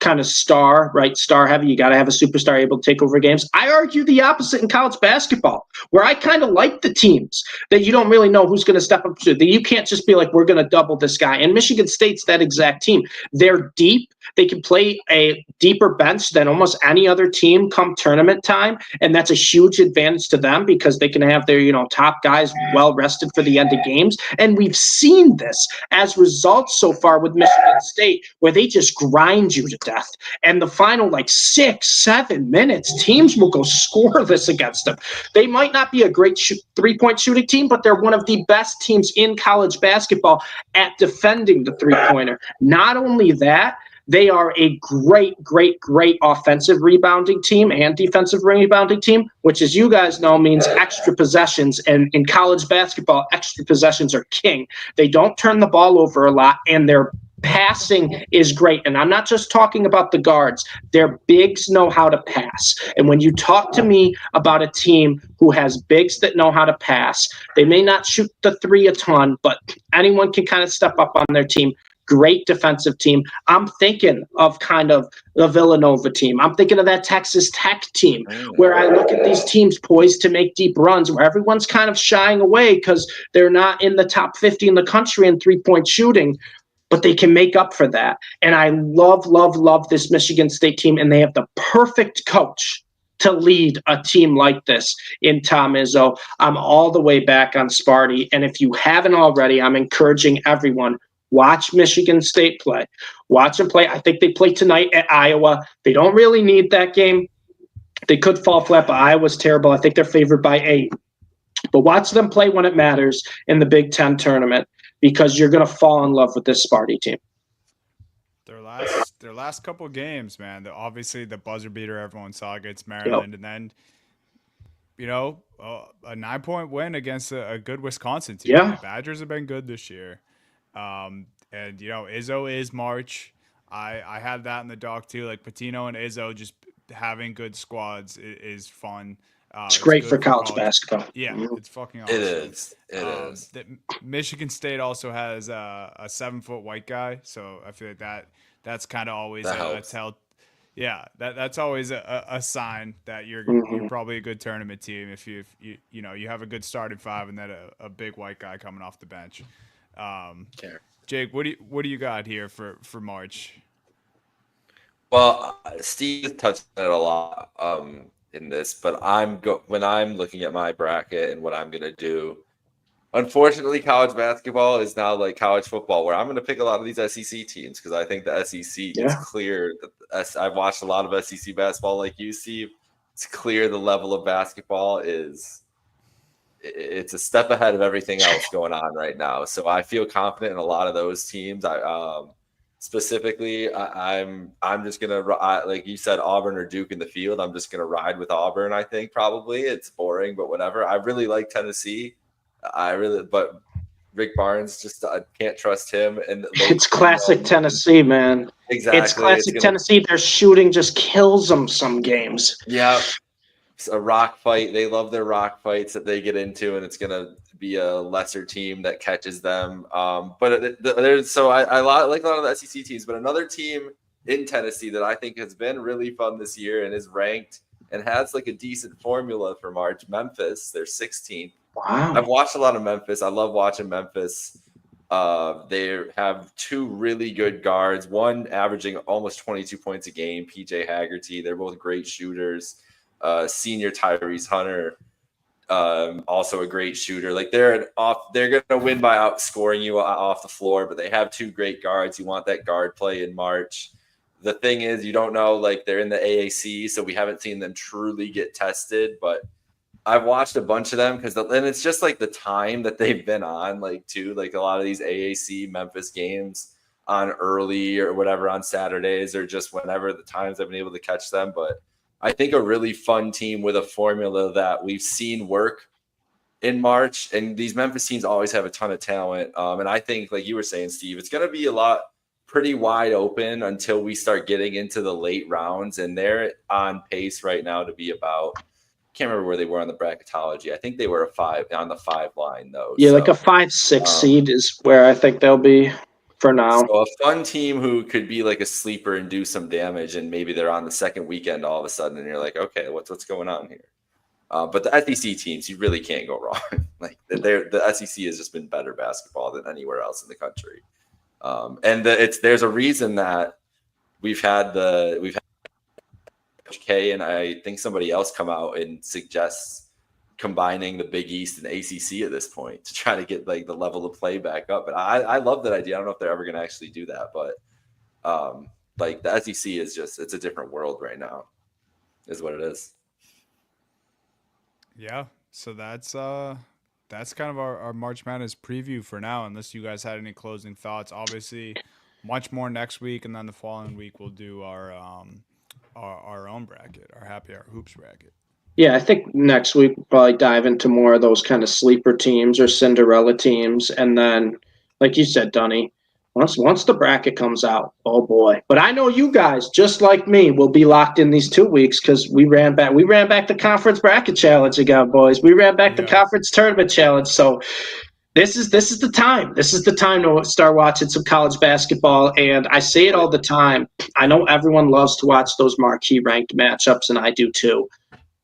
kind of star, right? Star heavy. You got to have a superstar able to take over games. I argue the opposite in college basketball, where I kind of like the teams that you don't really know who's going to step up to. That you can't just be like, we're going to double this guy. And Michigan State's that exact team. They're deep. They can play a deeper bench than almost any other team come tournament time. And that's a huge advantage to them because they can have their, top guys well rested for the end of games. And we've seen this as results so far with Michigan State, where they just grind you to death. And the final 6-7 minutes, teams will go scoreless against them. They might not be a great three-point shooting team, but they're one of the best teams in college basketball at defending the three-pointer. Not only that, they are a great, great, great offensive rebounding team and defensive rebounding team, which, as you guys know, means extra possessions. And in college basketball, extra possessions are king. They don't turn the ball over a lot, and their passing is great. And I'm not just talking about the guards. Their bigs know how to pass. And when you talk to me about a team who has bigs that know how to pass, they may not shoot the three a ton, but anyone can kind of step up on their team. Great defensive team. I'm thinking of kind of the Villanova team. I'm thinking of that Texas Tech team where I look at these teams poised to make deep runs where everyone's kind of shying away because they're not in the top 50 in the country in three-point shooting, but they can make up for that. And I love, love, love this Michigan State team, and they have the perfect coach to lead a team like this in Tom Izzo. I'm all the way back on Sparty, and if you haven't already, I'm encouraging everyone, watch Michigan State play. Watch them play. I think they play tonight at Iowa. They don't really need that game. They could fall flat, but Iowa's terrible. I think they're favored by 8. But watch them play when it matters in the Big Ten tournament because you're going to fall in love with this Sparty team. Their last couple of games, man. Obviously, the buzzer beater everyone saw against Maryland, and then a 9-point win against a good Wisconsin team. Yeah. The Badgers have been good this year. And Izzo is March. I had that in the doc too. Like Patino and Izzo just having good squads is fun. It's great for college basketball. Yeah, it's fucking awesome. It is. Michigan State also has a 7-foot white guy, so I feel like that's kind of always a tell. Yeah, that's always a sign that you're probably a good tournament team if you have a good starting five and then a big white guy coming off the bench. Jake, what do you got here for March? Well, Steve touched on it a lot in this, but when I'm looking at my bracket and what I'm gonna do. Unfortunately, college basketball is now like college football, where I'm going to pick a lot of these SEC teams because I think the SEC is clear. I've watched a lot of SEC basketball like you, Steve. It's clear the level of basketball it's a step ahead of everything else going on right now. So I feel confident in a lot of those teams. Specifically, I'm just going to, like you said, Auburn or Duke in the field. I'm just going to ride with Auburn, I think, probably. It's boring, but whatever. I really like Tennessee. But Rick Barnes, just I can't trust him. And it's classic Tennessee, man. Exactly. It's classic Tennessee. Their shooting just kills them some games. Yeah. It's a rock fight. They love their rock fights that they get into, and it's going to be a lesser team that catches them. But there's I like a lot of the SEC teams, but another team in Tennessee that I think has been really fun this year and is ranked and has like a decent formula for March, Memphis. They're 16th. Wow. I've watched a lot of Memphis. I love watching Memphis. They have two really good guards, one averaging almost 22 points a game, PJ Haggerty. They're both great shooters. Senior Tyrese Hunter, also a great shooter. Like they're going to win by outscoring you off the floor, but they have two great guards. You want that guard play in March. The thing is, you don't know, like they're in the AAC, so we haven't seen them truly get tested, but I've watched a bunch of them and it's just like the time that they've been on, like too, like a lot of these AAC Memphis games on early or whatever on Saturdays or just whenever the times I've been able to catch them. But I think a really fun team with a formula that we've seen work in March, and these Memphis teams always have a ton of talent. And I think, like you were saying, Steve, it's going to be pretty wide open until we start getting into the late rounds, and they're on pace right now to be about. Can't remember where they were on the bracketology. I think they were on the 5 line though. Yeah, so, like a 5-6 seed is where I think they'll be. for now. So a fun team who could be like a sleeper and do some damage, and maybe they're on the second weekend all of a sudden, and you're like, okay, what's going on here? But the SEC teams, you really can't go wrong. Like the SEC has just been better basketball than anywhere else in the country. And there's a reason that we've had K and I think somebody else come out and suggests combining the Big East and ACC at this point to try to get like the level of play back up. And I love that idea. I don't know if they're ever going to actually do that, but like the SEC is it's a different world right now, is what it is. Yeah. So that's kind of our March Madness preview for now, unless you guys had any closing thoughts. Obviously, much more next week, and then the following week we'll do our own bracket, our Happy Hour Hoops bracket. Yeah, I think next week we'll probably dive into more of those kind of sleeper teams or Cinderella teams. And then, like you said, Dunny, once the bracket comes out, oh boy. But I know you guys, just like me, will be locked in these 2 weeks because we ran back the conference bracket challenge again, boys. We ran back the conference tournament challenge. So this is the time. This is the time to start watching some college basketball. And I say it all the time. I know everyone loves to watch those marquee ranked matchups, and I do too.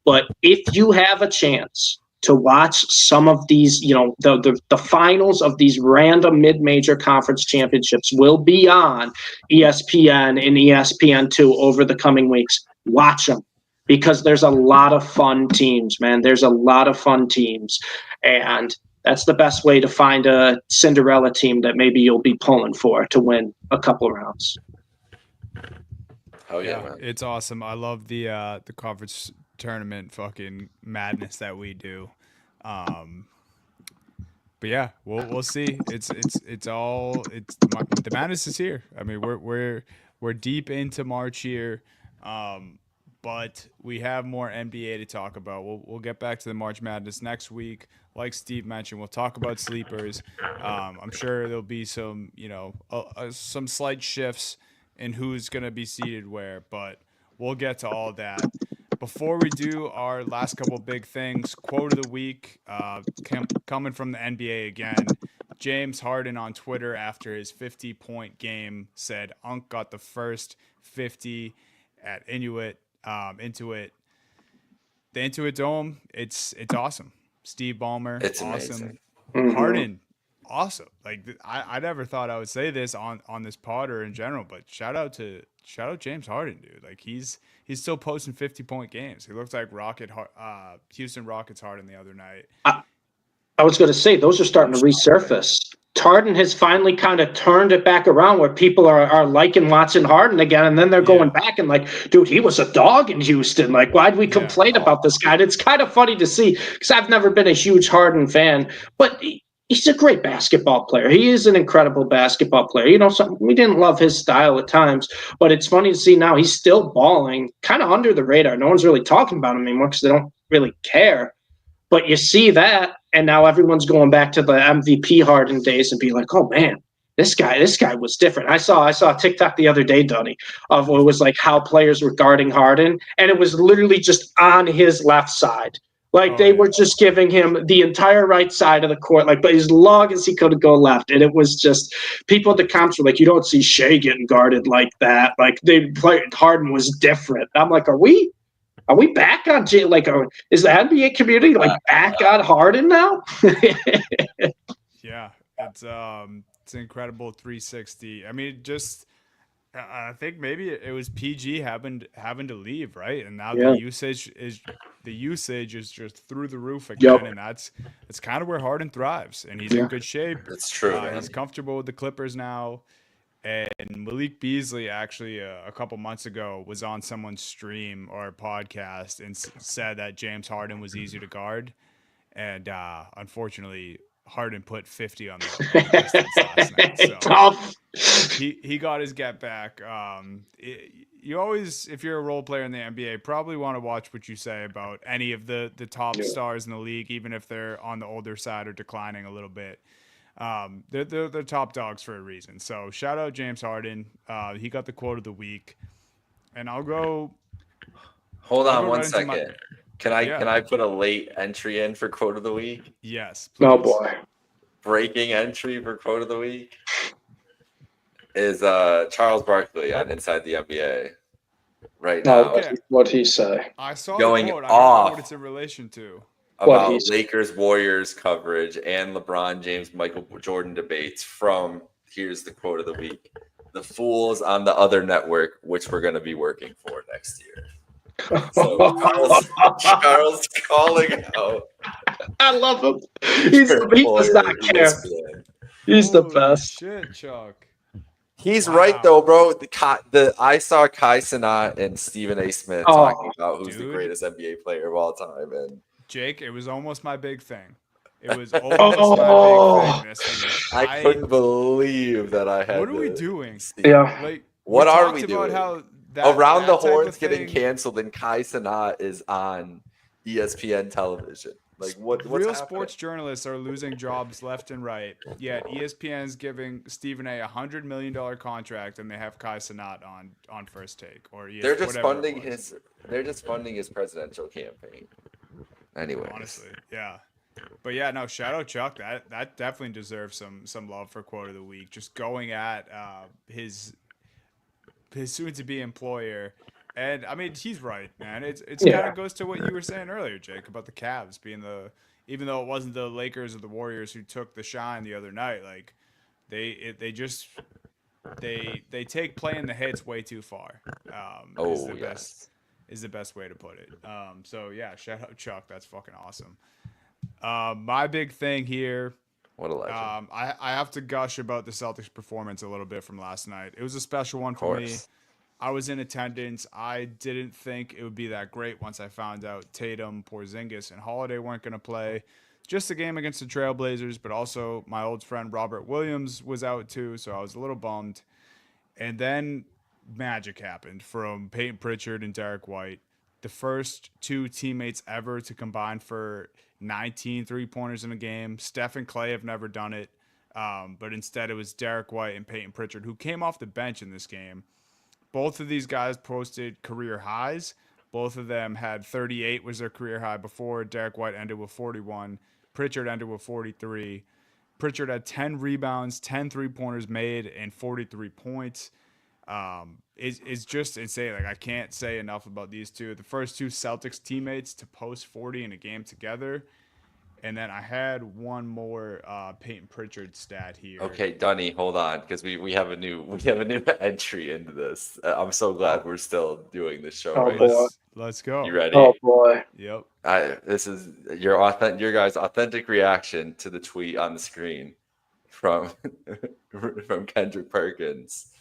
But if you have a chance to watch some of these, the finals of these random mid-major conference championships will be on ESPN and ESPN2 over the coming weeks. Watch them because there's a lot of fun teams, man. There's a lot of fun teams. And that's the best way to find a Cinderella team that maybe you'll be pulling for to win a couple rounds. Oh yeah, man. It's awesome. I love the conference tournament fucking madness that we do. But yeah, we'll see. The madness is here. I mean, we're deep into March here. But we have more NBA to talk about. We'll get back to the March Madness next week. Like Steve mentioned, we'll talk about sleepers. I'm sure there'll be some, some slight shifts in who's going to be seated where, but we'll get to all that. Before we do our last couple big things, quote of the week, coming from the NBA again. James Harden on Twitter after his 50-point game said, "Unk got the first 50 at Intuit." The Intuit Dome, it's awesome. Steve Ballmer, it's awesome. Amazing. Harden, awesome. Like I never thought I would say this on this pod or in general, but shout out James Harden, dude. Like he's still posting 50-point games. He looks like Houston Rockets Harden the other night. I was going to say those are starting to resurface. Harden has finally kind of turned it back around where people are liking watching Harden again, and then they're going back and like, dude, he was a dog in Houston. Like, why'd we complain about this guy? And it's kind of funny to see because I've never been a huge Harden fan, but he's a great basketball player. He is an incredible basketball player. We didn't love his style at times, but it's funny to see now he's still balling kind of under the radar. No one's really talking about him anymore because they don't really care. But you see that, and now everyone's going back to the MVP Harden days and be like, "Oh man, this guy was different." I saw a TikTok the other day, Dunny, of what was like how players were guarding Harden, and it was literally just on his left side. Like they were just giving him the entire right side of the court, like but as long as he could go left. And it was just people at the comps were like, "You don't see Shea getting guarded like that." Like Harden was different. I'm like, Are we back on is the NBA community back on Harden now? Yeah, it's an incredible 360. I mean, just I think maybe it was PG having to leave, right? And now the usage is just through the roof again, and that's kind of where Harden thrives, and he's in good shape. It's true. He's comfortable with the Clippers now. And Malik Beasley actually a couple months ago was on someone's stream or podcast and said that James Harden was easy to guard. And unfortunately, Harden put 50 on the Pistons last night. So tough. He got his get back. You always, if you're a role player in the NBA, probably want to watch what you say about any of the top stars in the league, even if they're on the older side or declining a little bit. They're top dogs for a reason. So shout out James Harden. He got the quote of the week, and I'll go. Hold on one second. Can I put a late entry in for quote of the week? Yes. Please. Oh boy. Breaking entry for quote of the week. is Charles Barkley on Inside the NBA right No, now. Okay. what'd he say? I saw Going the quote. I don't know off. what it's in relation to. What About he's- Lakers Warriors coverage and LeBron James Michael Jordan debates from here's the quote of the week: "The fools on the other network, which we're going to be working for next year." So Charles calling out. I love him. He does not care. ESPN. He's the Holy best. shit, Chuck. He's Wow. right though, bro. I saw Kai Cenat and Stephen A. Smith talking about who's the dude. greatest NBA player of all time, and Jake, it was almost my big thing. It was almost my big thing this week. I couldn't believe that I had. What are we doing? Yeah. Like, What are we talked about doing? how that, Around that the type Horns of getting thing- canceled, and Kai Cenat is on ESPN television. Like what's real happening? sports journalists are losing jobs left and right. Yet ESPN is giving Stephen A. $100 million contract, and they have Kai Cenat on First Take or ESPN. They're just funding his. They're just funding his presidential campaign. Anyway, honestly, yeah. But yeah, no, shout out Chuck. That definitely deserves some love for quote of the week. Just going at his soon-to-be employer, and I mean he's right, man. It's kind of goes to what you were saying earlier, Jake, about the Cavs being even though it wasn't the Lakers or the Warriors who took the shine the other night, like they take playing the hits way too far. Is the best way to put it. So yeah, shout out Chuck. That's fucking awesome. My big thing here. what a legend. I have to gush about the Celtics' performance a little bit from last night. It was a special one for me. I was in attendance. I didn't think it would be that great once I found out Tatum, Porzingis, and Holiday weren't going to play. Just a game against the Trailblazers, but also my old friend Robert Williams was out too, so I was a little bummed. And then magic happened from Peyton Pritchard and Derek White, the first two teammates ever to combine for 19 three-pointers in a game. Steph and Clay have never done it, but instead it was Derek White and Peyton Pritchard who came off the bench in this game. Both of these guys posted career highs. Both of them had 38 was their career high before. Derek White ended with 41. Pritchard ended with 43. Pritchard had 10 rebounds, 10 three-pointers made, and 43 points. It's just insane. Like, I can't say enough about these two. The first two Celtics teammates to post 40 in a game together. And then I had one more Peyton Pritchard stat here. Okay, Dunny, hold on, because we have a new entry into this. I'm so glad we're still doing this show. Oh, right boy. now. Let's go. You ready? Oh boy. Yep. This is your guys' authentic reaction to the tweet on the screen from Kendrick Perkins.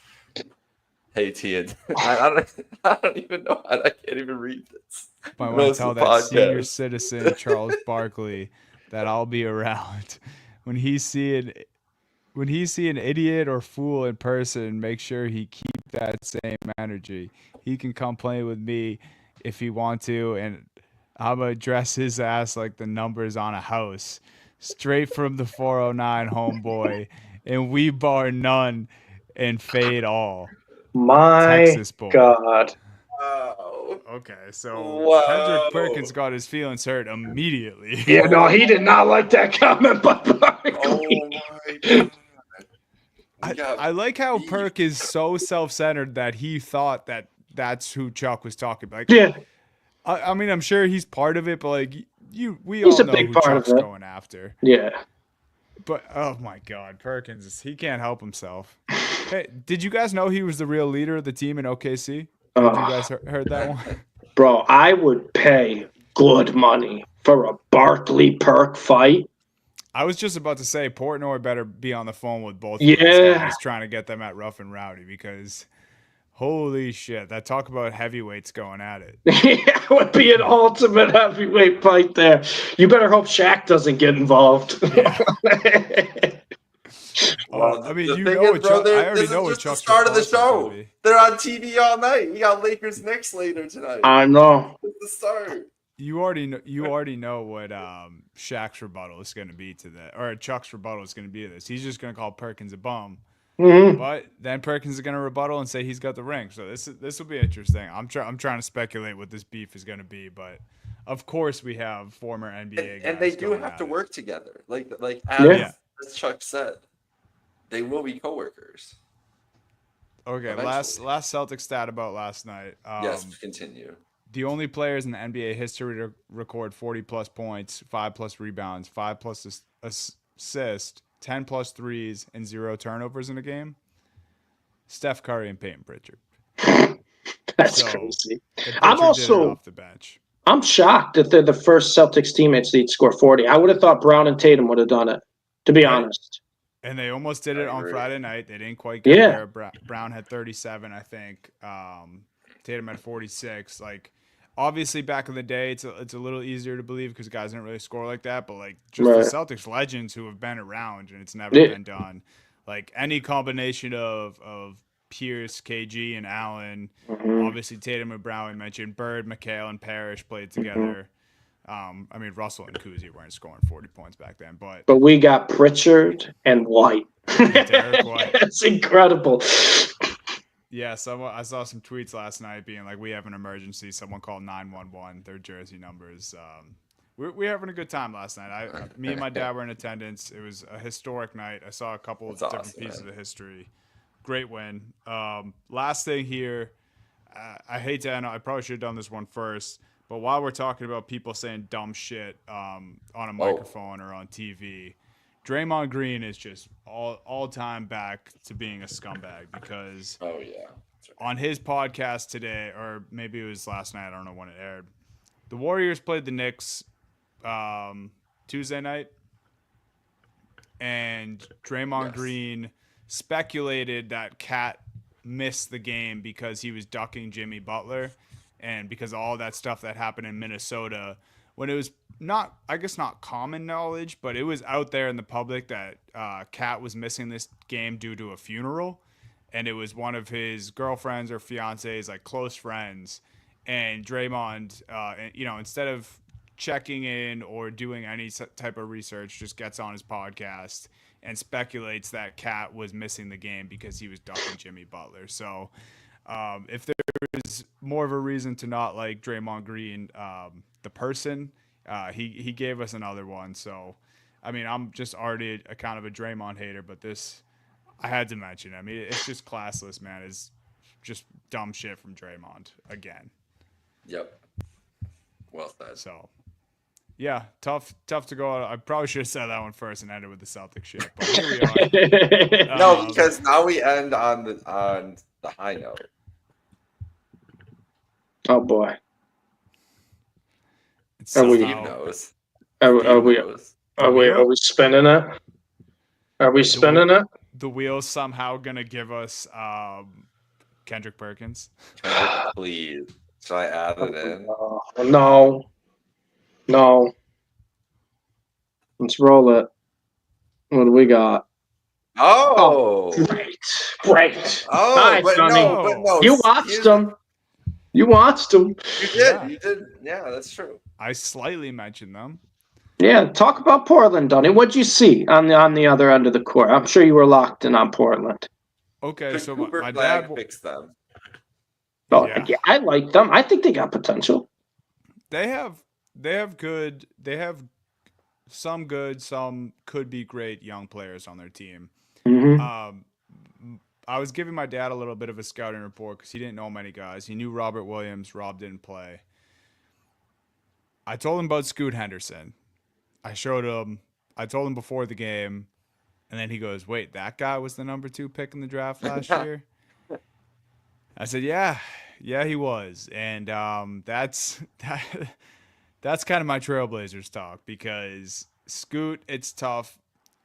Hey T, I don't even know. I can't even read this. I want to tell that senior citizen Charles Barkley that I'll be around when he see an idiot or fool in person. Make sure he keep that same energy. He can come play with me if he want to, and I'm gonna dress his ass like the numbers on a house, straight from the 409 homeboy, and we bar none and fade all. My Texas boy. God. Wow. Okay, so Kendrick Perkins got his feelings hurt immediately. Yeah, no, he did not like that comment by Barkley. Oh my God. I like how Perk is so self-centered that he thought that that's who Chuck was talking about. Like, Yeah. I mean, I'm sure he's part of it, but like we He's all a know big who part Chuck's of it. going after. Yeah. But oh my God, Perkins, he can't help himself. Hey, did you guys know he was the real leader of the team in OKC? Have you guys heard that one? Bro, I would pay good money for a Barkley Perk fight. I was just about to say Portnoy better be on the phone with both of Yeah. these guys trying to get them at Rough and Rowdy because holy shit, that talk about heavyweights going at it. It would be an ultimate heavyweight fight there. You better hope Shaq doesn't get involved. Yeah. I mean, you know what Chuck, I already know what Chuck's the start of the response is gonna show. be. They're on TV all night. We got Lakers Knicks later tonight. I know. It's the start. You already know what Shaq's rebuttal is going to be to that, or Chuck's rebuttal is going to be to this. He's just going to call Perkins a bum, but then Perkins is going to rebuttal and say he's got the ring. So this will be interesting. I'm trying to speculate what this beef is going to be, but of course we have former NBA guys and they do going have at to it. work together. Like Yeah. as Chuck said, they will be coworkers. Okay, eventually. last Celtic stat about last night. Yes, continue. The only players in the NBA history to record 40-plus points, 5-plus rebounds, 5-plus assists, 10-plus threes, and 0 turnovers in a game, Steph Curry and Peyton Pritchard. That's So, crazy. and I'm Pritchard did it also off the bench. I'm shocked that they're the first Celtics teammates to score 40. I would have thought Brown and Tatum would have done it, to be Right? honest. And they almost did it I on agree. Friday night. They didn't quite get Yeah. there. Brown had 37, I think. Tatum had 46. Like, obviously, back in the day, it's a little easier to believe because guys didn't really score like that. But like, just Right. the Celtics legends who have been around and it's never Yeah. been done. Like any combination of Pierce, KG, and Allen. Mhm. Obviously, Tatum and Brown. We mentioned Bird, McHale, and Parrish played together. I mean, Russell and Kuzi weren't scoring 40 points back then, but we got Pritchard and White. Derek White. That's incredible. Yeah, I saw some tweets last night being like, "We have an emergency." Someone called 911. Their jersey numbers. We're having a good time last night. Me and my dad were in attendance. It was a historic night. I saw a couple of different pieces of history. Great win. Last thing here, I hate to end. I probably should have done this one first. But while we're talking about people saying dumb shit on a microphone or on TV, Draymond Green is just all time back to being a scumbag because on his podcast today, or maybe it was last night, I don't know when it aired, the Warriors played the Knicks Tuesday night, and Draymond Green speculated that Cat missed the game because he was ducking Jimmy Butler and because of all that stuff that happened in Minnesota when it was not common knowledge, but it was out there in the public that Cat was missing this game due to a funeral, and it was one of his girlfriends or fiancés, like close friends, and Draymond, instead of checking in or doing any type of research, just gets on his podcast and speculates that Cat was missing the game because he was ducking Jimmy Butler. So if there is more of a reason to not like Draymond Green, the person, he gave us another one. So, I mean, I'm just already a kind of a Draymond hater, but this I had to mention. I mean, it's just classless, man. It's just dumb shit from Draymond again. Yep. Well said. So, yeah, tough to go out. I probably should have said that one first and ended with the Celtic shit, but here we are. No, because now we end on the high note. Oh boy. Steve knows. Are we spinning it? Are we spinning it? The wheel's somehow gonna give us Kendrick Perkins. Kendrick, please. Should I add it in? No. Let's roll it. What do we got? Oh, great. Oh, Nice, but no. You watched them. You did. Yeah. You did. Yeah, that's true. I slightly mentioned them. Yeah, talk about Portland, Dunny. What'd you see on the other end of the court? I'm sure you were locked in on Portland. Okay, so my Flag dad picks them. Oh, yeah, I like them. I think they got potential. They have some good, some could be great young players on their team. Mm-hmm. I was giving my dad a little bit of a scouting report because he didn't know many guys. He knew Robert Williams. Rob didn't play. I told him about Scoot Henderson. I told him before the game, and then he goes, "Wait, that guy was the number 2 pick in the draft last year?" I said, "Yeah, he was," and that's kind of my Trailblazers talk because Scoot, it's tough.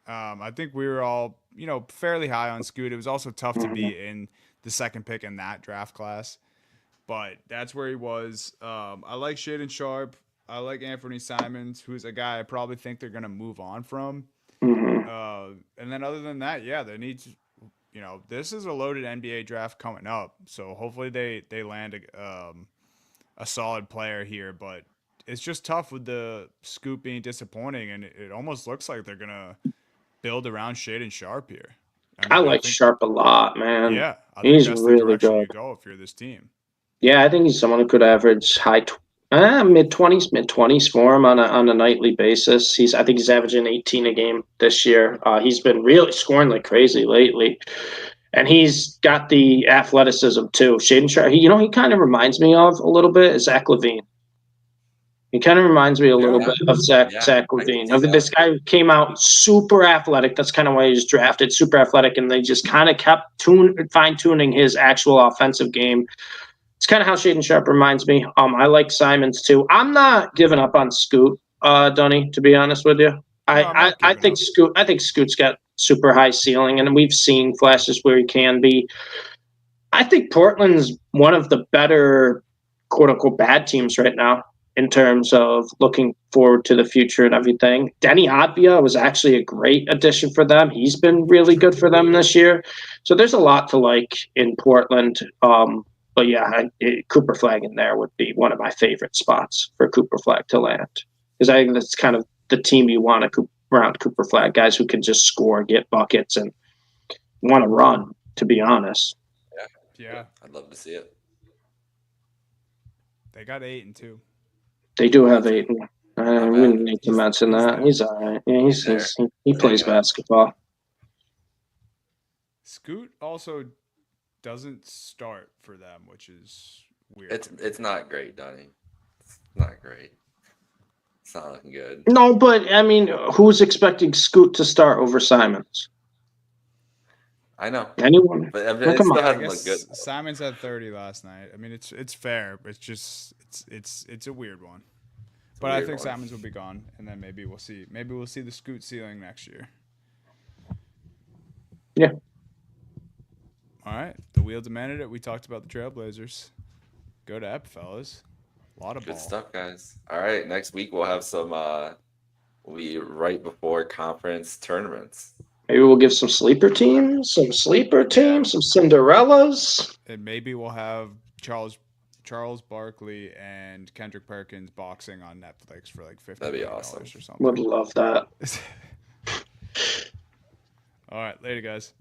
I think we were all, fairly high on Scoot. It was also tough to be in the second pick in that draft class, but that's where he was. I like Shaedon Sharpe. I like Anthony Simons, who's a guy I probably think they're going to move on from. Mm-hmm. And then other than that, yeah, they need to, this is a loaded NBA draft coming up. So hopefully they land a solid player here, but it's just tough with the Scoop being disappointing. And it almost looks like they're going to build around Shaedon Sharpe here. I like Sharpe a lot, man. Yeah. I think he's that's really the direction good. you go if you're this team. Yeah, I think he's someone who could average mid-20s for him on a nightly basis. I think he's averaging 18 a game this year. He's been really scoring like crazy lately. And he's got the athleticism too. Shaden Sharp, he kind of reminds me of a little bit Zach LaVine. He kind of reminds me a little bit of Zach LaVine. This guy came out super athletic. That's kind of why he was drafted, super athletic, and they just kind of kept fine-tuning his actual offensive game. It's kind of how Shaden Sharp reminds me. I like Simons too. I'm not giving up on Scoot, Dunny, to be honest with you. I think Scoot's got super high ceiling, and we've seen flashes where he can be. I think Portland's one of the better, quote unquote, bad teams right now in terms of looking forward to the future and everything. Denny Advia was actually a great addition for them. He's been really good for them this year. So there's a lot to like in Portland. But yeah, Cooper Flag in there would be one of my favorite spots for Cooper Flag to land. Because I think that's kind of the team you want around Cooper Flag, guys who can just score, get buckets, and want to run, to be honest. Yeah. I'd love to see it. They got Ayton too. They do have Ayton. We didn't need to mention that. He's all right. Yeah, he plays basketball. Scoot also doesn't start for them, which is weird. It's not great, Donnie. It's not great. It's not looking good. No, but I mean, who's expecting Scoot to start over Simons? I know. Anyone? But it still hasn't looked good. Simons had 30 last night. I mean, it's fair, but it's a weird one. But I think Simons will be gone, and then maybe we'll see. Maybe we'll see the Scoot ceiling next year. Yeah. All right, the wheel demanded it. We talked about the Trailblazers. Go to Ep, fellas. A lot of good ball. stuff, guys. All right, next week we'll have some. We'll be right before conference tournaments. Maybe we'll give some sleeper teams, some Cinderellas. And maybe we'll have Charles Barkley and Kendrick Perkins boxing on Netflix for like $50 That'd be awesome. or something. Would love that. All right, later, guys.